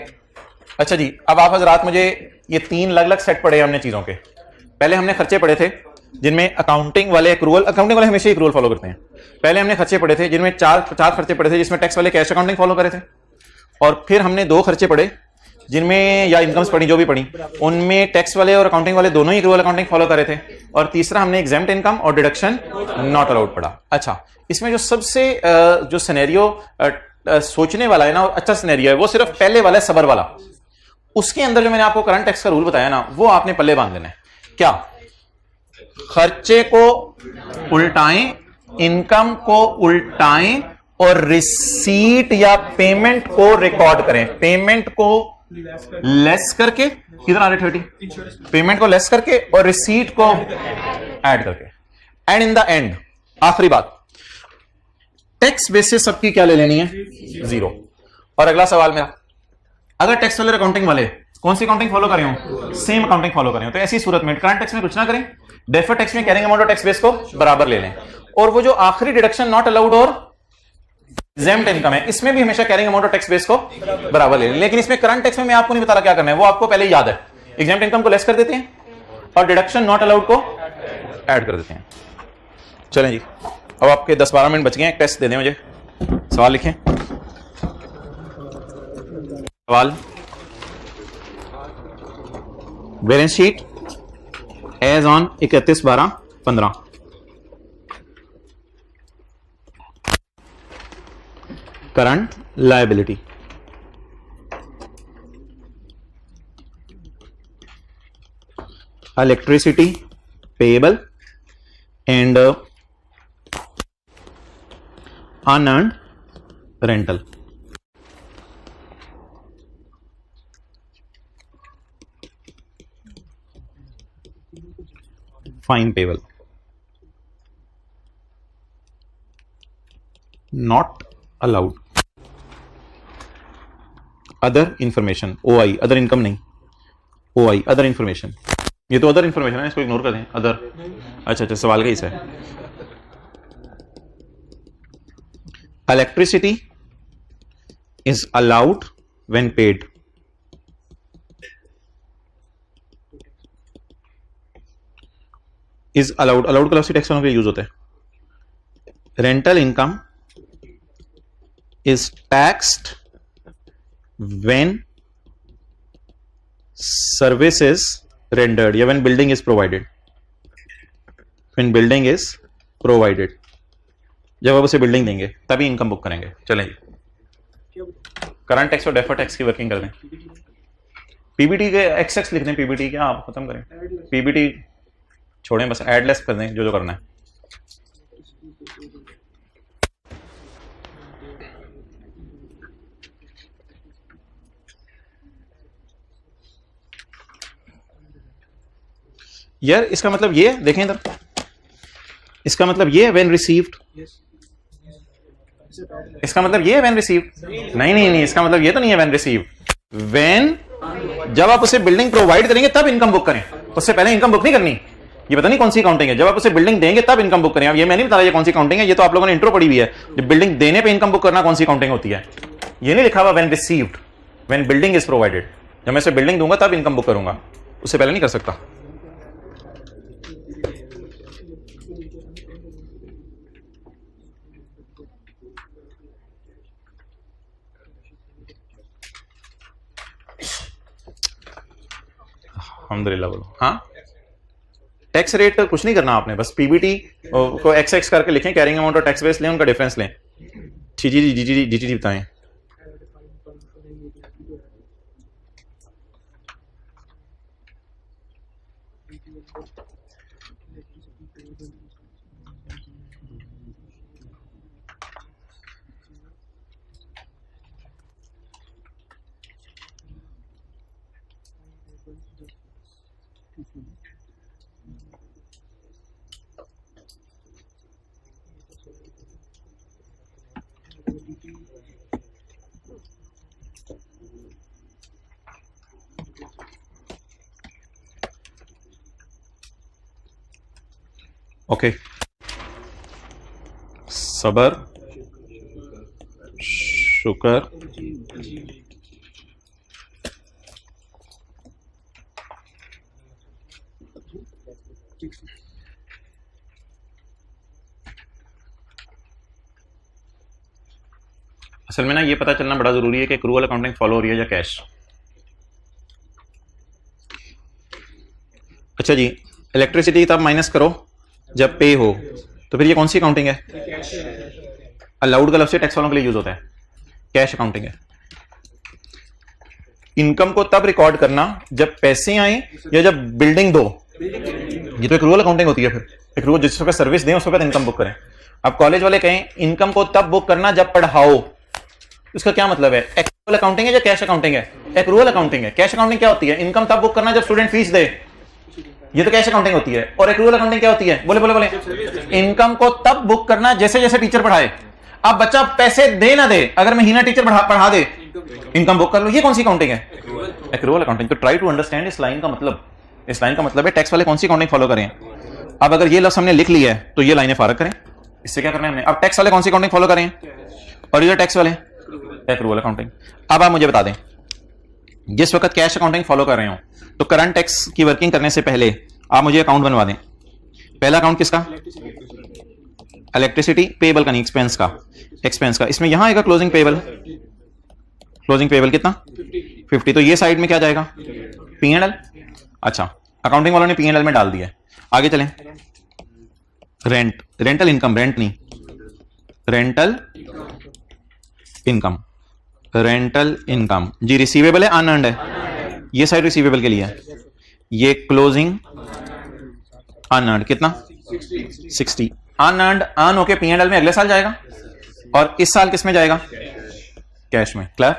अच्छा जी, अब आप हजरात मुझे ये 3 अलग अलग सेट पढ़े हमने चीजों के। पहले हमने खर्चे पढ़े थे जिनमें अकाउंटिंग वाले हमेशा एक रूल फॉलो करते हैं। पहले हमने खर्चे पढ़े थे जिनमें चार खर्चे पढ़े थे, जिसमें टैक्स वाले कैश अकाउंटिंग फॉलो करे थे। और फिर हमने 2 खर्चे पढ़े जिनमें, या इनकम्स पढ़ी जो भी पढ़ी, उनमें टैक्स वाले और अकाउंटिंग वाले दोनों ही एक्रूअल अकाउंटिंग फॉलो करे थे। और तीसरा हमने एग्जेम्प्ट इनकम और डिडक्शन नॉट अलाउड पढ़ा। अच्छा, इसमें जो सबसे जो सिनेरियो सोचने वाला है ना, अच्छा सिनेरियो है, वो सिर्फ पहले वाला है, सबर वाला। उसके अंदर जो मैंने आपको करंट टैक्स का रूल बताया ना, वो आपने पल्ले बांध लेना है। क्या? खर्चे को उल्टाएं, इनकम को उल्टाएं और रिसीट या पेमेंट को रिकॉर्ड करें। पेमेंट को लेस करके, किधर आ रहे 30, पेमेंट को लेस करके और रिसीट को ऐड करके। एंड इन द एंड, आखिरी बात, टैक्स बेसिस सबकी क्या ले लेनी है? 0। और अगला सवाल मेरा, अगर टैक्स वाले अकाउंटिंग वाले कौन सी अकाउंटिंग फॉलो करें हो? सेम अकाउंटिंग फॉलो करें हो, तो ऐसी सूरत में करंट टैक्स में कुछ ना करें, डेफर्ड टैक्स में कैरिंग अमाउंट और टैक्स बेस को बराबर ले लें। और वो जो आखिरी डिडक्शन नॉट अलाउड और एग्जेम्प्ट इनकम है, इसमें भी हमेशा कैरिंग अमाउंट और टैक्स बेस को बराबर ले लें। लेकिन इसमें करंट टैक्स में मैं आपको नहीं बता रहा क्या करना है, वो आपको पहले ही याद है। एग्जेम्प्ट इनकम को लेस कर देते हैं और डिडक्शन नॉट अलाउड को ऐड कर देते हैं। चलें जी, अब आपके 10-12 मिनट बच गए हैं, एक टेस्ट दे दें मुझे। सवाल लिखें। सवाल, balance sheet as on 31/12/15। Current liability, electricity payable and unearned rental. Fine payable, not allowed. Other information, OI, other income नहीं, OI अदर इंफॉर्मेशन। ये तो अदर इंफॉर्मेशन है, इसको इग्नोर कर दें। अदर, अच्छा, सवाल का हिस्सा है। Electricity is allowed when paid. Is allowed, allowed का लफ्ज़ टैक्स के लिए यूज होता है। Rental income is taxed when service is rendered या when building is provided। when building is provided, जब आप उसे बिल्डिंग देंगे तभी इनकम बुक करेंगे। चलें, करंट टैक्स और डेफर्ड टैक्स की वर्किंग कर दें। पीबीटी के एक्स लिख दें, पीबीटी क्या आप खत्म करें, पीबीटी छोड़ें, बस एडलेस कर दें जो करना है। यार इसका मतलब ये देखें इधर, इसका मतलब ये व्हेन रिसीव्ड, इसका मतलब ये है व्हेन रिसीव्ड। नहीं, इसका मतलब ये तो नहीं है व्हेन रिसीव्ड। व्हेन, जब आप उसे बिल्डिंग प्रोवाइड करेंगे तब इनकम बुक करें, उससे पहले इनकम बुक नहीं करनी। ये पता नहीं कौन सी अकाउंटिंग है, जब आप उसे बिल्डिंग देंगे तब इनकम बुक करें। अब ये मैं नहीं बता रहा ये कौन सी अकाउंटिंग है, ये तो आप लोगों ने इंट्रो पढ़ी हुई है। जब बिल्डिंग देने पे इनकम बुक करना कौन सी अकाउंटिंग होती है, ये नहीं लिखा हुआ when received, when building is provided. जब मैं इसे बिल्डिंग दूंगा तब इनकम बुक करूंगा, उससे पहले नहीं कर सकता। अल्हम्दुलिल्लाह बोलो। हाँ, टैक्स रेट कुछ नहीं करना आपने, बस पीबीटी को एक्स करके लिखें, कैरिंग अमाउंट और टैक्स बेस लें, उनका डिफरेंस लें। जी बताएं। ओके, सबर, शुक्र, असल में ना ये पता चलना बड़ा जरूरी है कि एक्रूअल अकाउंटिंग फॉलो हो रही है या कैश। अच्छा जी, इलेक्ट्रिसिटी तब माइनस करो जब पे हो, तो फिर ये कौन सी अकाउंटिंग है? अलाउड का लफ्ज़ टैक्स वालों के लिए यूज होता है। कैश अकाउंटिंग है। इनकम को तब रिकॉर्ड करना जब पैसे आए या जब बिल्डिंग दो, ये तो एक्रूअल अकाउंटिंग होती है। फिर एक्रूअल जिस वक्त सर्विस दें उस वक्त इनकम बुक करें। अब कॉलेज वाले कहें इनकम को तब बुक करना जब पढ़ाओ, इसका क्या मतलब है? एक्रूअल अकाउंटिंग है या कैश अकाउंटिंग है? एक्रूअल अकाउंटिंग है। कैश अकाउंटिंग क्या होती है? इनकम तब बुक करना जब स्टूडेंट फीस दे, ये तो कैश अकाउंटिंग होती है। और एक्रूअल अकाउंटिंग क्या होती है? बोले बोले बोले। इनकम को तब बुक करना जैसे जैसे टीचर पढ़ाए। अब बच्चा पैसे दे ना दे, अगर महीना टीचर पढ़ा दे, इनकम बुक कर लो। ये कौन सी अकाउंटिंग है? Accrual accounting. तो ट्राई टू अंडरस्टैंड इस लाइन का मतलब। इस लाइन का मतलब है टैक्स वाले कौन सी अकाउंटिंग फॉलो करें। अब अगर ये लफ्ज हमने लिख लिया है तो ये लाइनें फारग करें। इससे क्या करना है हमने? अब टैक्स वाले कौन सी अकाउंटिंग फॉलो करें? और ये टैक्स वाले एक्रूअल अकाउंटिंग। अब आप मुझे बता दें, जिस वक्त कैश अकाउंटिंग फॉलो कर रहे हो तो करंट टैक्स की वर्किंग करने से पहले आप मुझे अकाउंट बनवा दें। पहला अकाउंट किसका? इलेक्ट्रिसिटी पेबल का, नहीं एक्सपेंस का। एक्सपेंस का इसमें यहां आएगा क्लोजिंग पेबल। क्लोजिंग पेबल कितना? 50। तो ये साइड में क्या जाएगा? P&L। अच्छा, अकाउंटिंग वालों ने P&L में डाल दिया। आगे चलें। रेंट, रेंटल इनकम, रेंट नहीं, रेंटल इनकम, रेंटल इनकम जी। रिसीवेबल है, अनअर्न्ड है, ये साइड रिसीवेबल के लिए है। ये क्लोजिंग अनअर्न्ड कितना? 60। अनअर्न्ड अर्न होके P&L में अगले साल जाएगा और इस साल किस में जाएगा? कैश में। क्लियर?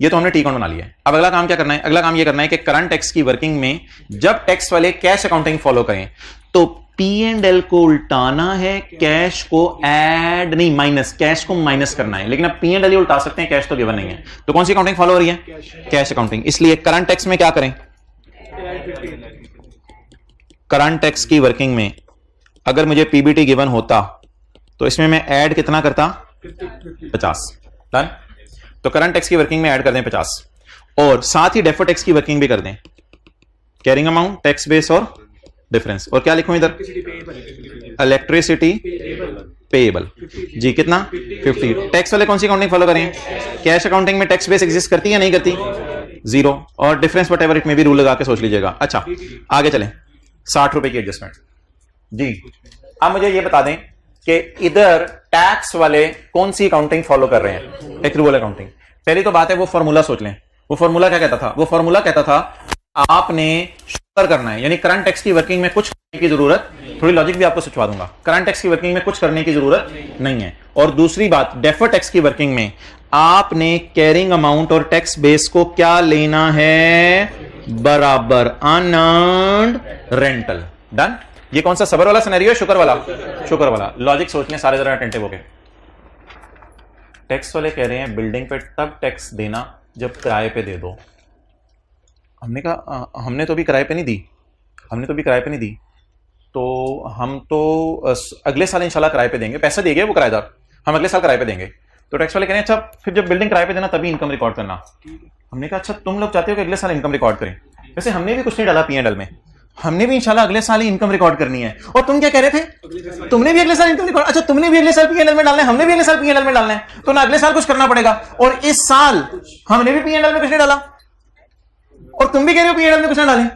ये तो हमने टी अकाउंट बना लिया है। अब अगला काम क्या करना है? अगला काम ये करना है कि करंट टैक्स की वर्किंग में जब टैक्स वाले कैश अकाउंटिंग फॉलो करें तो P&L को उल्टाना है, कैश को ऐड नहीं, माइनस, कैश को माइनस करना है। लेकिन अब P&L ही उल्टा सकते हैं, कैश तो गिवन नहीं है। तो कौन सी अकाउंटिंग फॉलो हो रही है? Cash accounting. इसलिए करंट टैक्स में क्या करें? करंट टैक्स की वर्किंग में अगर मुझे पीबीटी गिवन होता तो इसमें मैं ऐड कितना करता? 50। डन। तो करंट टैक्स की वर्किंग में ऐड कर दें 50 और साथ ही डेफर्ड टैक्स की वर्किंग भी कर दें। कैरिंग अमाउंट, टैक्स बेस और डिफरेंस। और क्या लिखूं इधर? इलेक्ट्रिसिटी पेएबल जी। कितना? 50। टैक्स वाले कौन सी अकाउंटिंग फॉलो करें? कैश अकाउंटिंग में टैक्स बेस एग्जिस्ट करती है या नहीं करती? 0। और डिफरेंस वट एवर इट में भी रूल लगा के सोच लीजिएगा। अच्छा, आगे चलें। 60 रुपए की एडजस्टमेंट जी। अब मुझे ये बता दें कि इधर टैक्स वाले कौन सी अकाउंटिंग फॉलो कर रहे हैं? Accrual accounting. पहली तो बात है वो फॉर्मूला सोच लें। वो फॉर्मूला क्या कहता था? वो फॉर्मूला कहता था आपने शुगर करना है, यानी करंट टैक्स की वर्किंग में कुछ करने की जरूरत, थोड़ी लॉजिक भी आपको सोचवा दूंगा, करंट टैक्स की वर्किंग में कुछ करने की जरूरत नहीं है। और दूसरी बात, डेफर्ड टैक्स की वर्किंग में आपने कैरिंग अमाउंट और टैक्स बेस को क्या लेना है? बराबर, अनअर्न्ड रेंटल। डन। ये कौन सा सबर वाला सिनेरियो है? शुक्र वाला। शुक्र वाला। लॉजिक सोचने सारे जरा अटेंटिव हो गए। टैक्स वाले कह रहे हैं बिल्डिंग पे तब टैक्स देना जब किराए पे दे दो। हमने कहा हमने तो भी किराए पे नहीं दी, हमने तो भी किराए पे नहीं दी, तो हम तो अगले साल इंशाल्लाह किराए पे देंगे। पैसा देंगे वो किराएदार, हम अगले साल किराए पे देंगे। तो टैक्स वाले कह रहे हैं अच्छा फिर जब बिल्डिंग किराए पे देना तभी इनकम रिकॉर्ड करना। हमने कहा अच्छा तुम लोग चाहते हो कि अगले साल इनकम रिकॉर्ड करें, वैसे हमने भी कुछ नहीं डाला P&L में, हमने भी इंशाल्लाह अगले साल ही इनकम रिकॉर्ड करनी है। और तुम क्या कह रहे थे? तुमने भी अगले साल इनकम रिकॉर्ड, अच्छा तुमने भी अगले साल P&L में डालना है, हमने भी अगले साल P&L में डालना है, तो ना अगले साल कुछ करना पड़ेगा। और इस साल हमने भी P&L में कुछ नहीं डाला और तुम भी कह रहे हो P&L में कुछ ना डालें,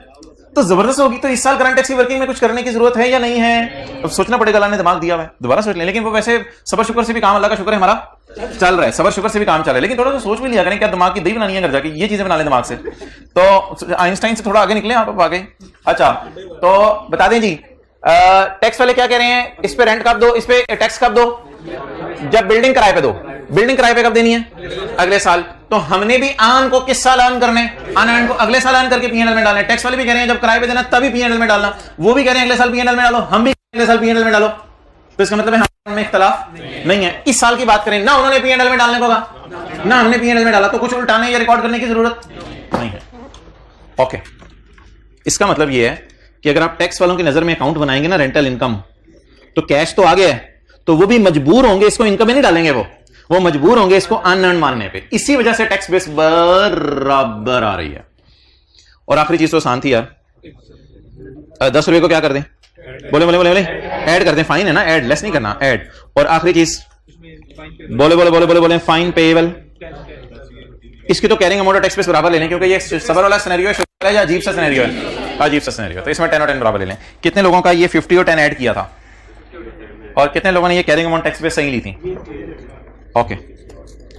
तो जबरदस्त होगी। तो इस साल करंट टैक्स की वर्किंग में कुछ करने की जरूरत है या नहीं है? तो सोचना पड़ेगा। अल्लाह ने दिमाग दिया है, दोबारा सोच लें। लेकिन वो वैसे सबर शुक्र से भी काम, अल्लाह का शुक्र है हमारा चल रहा है, सबर शुक्र से भी काम चल रहा है। लेकिन थोड़ा सा सोच भी लिया करें, क्या दिमाग की दही बनानी है घर जाके, ये चीजें बना लें दिमाग से। तो आइंस्टाइन से थोड़ा आगे निकले आप आगे। अच्छा, तो बता दें जी, टैक्स वाले क्या कह रहे हैं? इस पे रेंट कब दो, इस पे टैक्स कब दो? जब बिल्डिंग किराए पे दो। बिल्डिंग किराए पे कब देनी है? अगले साल। तो हमने भी आन को किस साल आन करने? आन को अगले साल आन करके P&L में डालना है। टैक्स वाले भी कह रहे हैं जब किराए पे देना तभी P&L में डालना, वो भी कह रहे हैं अगले साल P&L में डालो, हम भी अगले साल P&L में डालो। तो इसका मतलब है हमें इख्तलाफ नहीं है। इस साल की बात करें ना, उन्होंने P&L में डालने को कहा ना हमने P&L में डाला, तो कुछ उल्टाने या रिकॉर्ड करने की जरूरत नहीं है। ओके, इसका मतलब यह है कि अगर आप टैक्स वालों की नजर में अकाउंट बनाएंगे ना रेंटल इनकम, तो कैश तो आ गया है, तो वो भी मजबूर होंगे इसको इनकम में नहीं डालेंगे, वो मजबूर होंगे इसको अनअर्न्ड मानने पे। इसी वजह से टैक्स बेस बराबर आ रही है। और आखिरी चीज तो आसान थी यार, 10 रुपए को क्या कर दें? बोले बोले बोले बोले ऐड कर दें। फाइन है ना, ऐड, लेस नहीं करना, ऐड। और आखिरी चीज बोले बोले बोले बोले बोले फाइन पेएबल। इसकी तो कैरिंग अमाउंट और टैक्स बेस बराबर ले लें, क्योंकि ये सबर वाला सिनेरियो है या अजीब सा सिनेरियो है? अजीब सा सिनेरियो। तो इसमें 10 और 10 बराबर ले लें। कितने लोगों का ये 50 और 10 ऐड किया था और कितने लोगों ने ये कैरिंग अमाउंट टैक्स बेस सही ली थी? ओके,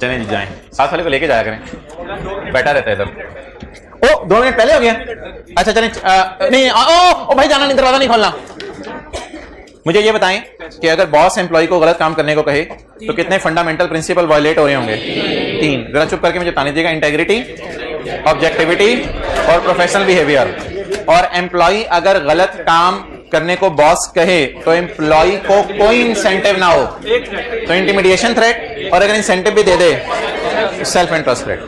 चलें जी जाएं, साथ वाले को लेके जाया करें, बैठा रहता है इधर। ओ 2 मिनट पहले हो गया। अच्छा चलें, नहीं ओ भाई जाना नहीं, दरवाजा नहीं खोलना। मुझे ये बताएं कि अगर बॉस एम्प्लॉय को गलत काम करने को कहे तो कितने फंडामेंटल प्रिंसिपल वायलेट हो रहे होंगे? 3। जरा चुप करके मुझे बता दीजिएगा। इंटेग्रिटी, ऑब्जेक्टिविटी और प्रोफेशनल बिहेवियर। और एम्प्लॉय अगर गलत काम करने को बॉस कहे तो एम्प्लॉय को कोई इंसेंटिव ना हो तो इंटिमिडेशन थ्रेट, और अगर इंसेंटिव भी दे दे सेल्फ इंटरेस्ट थ्रेट।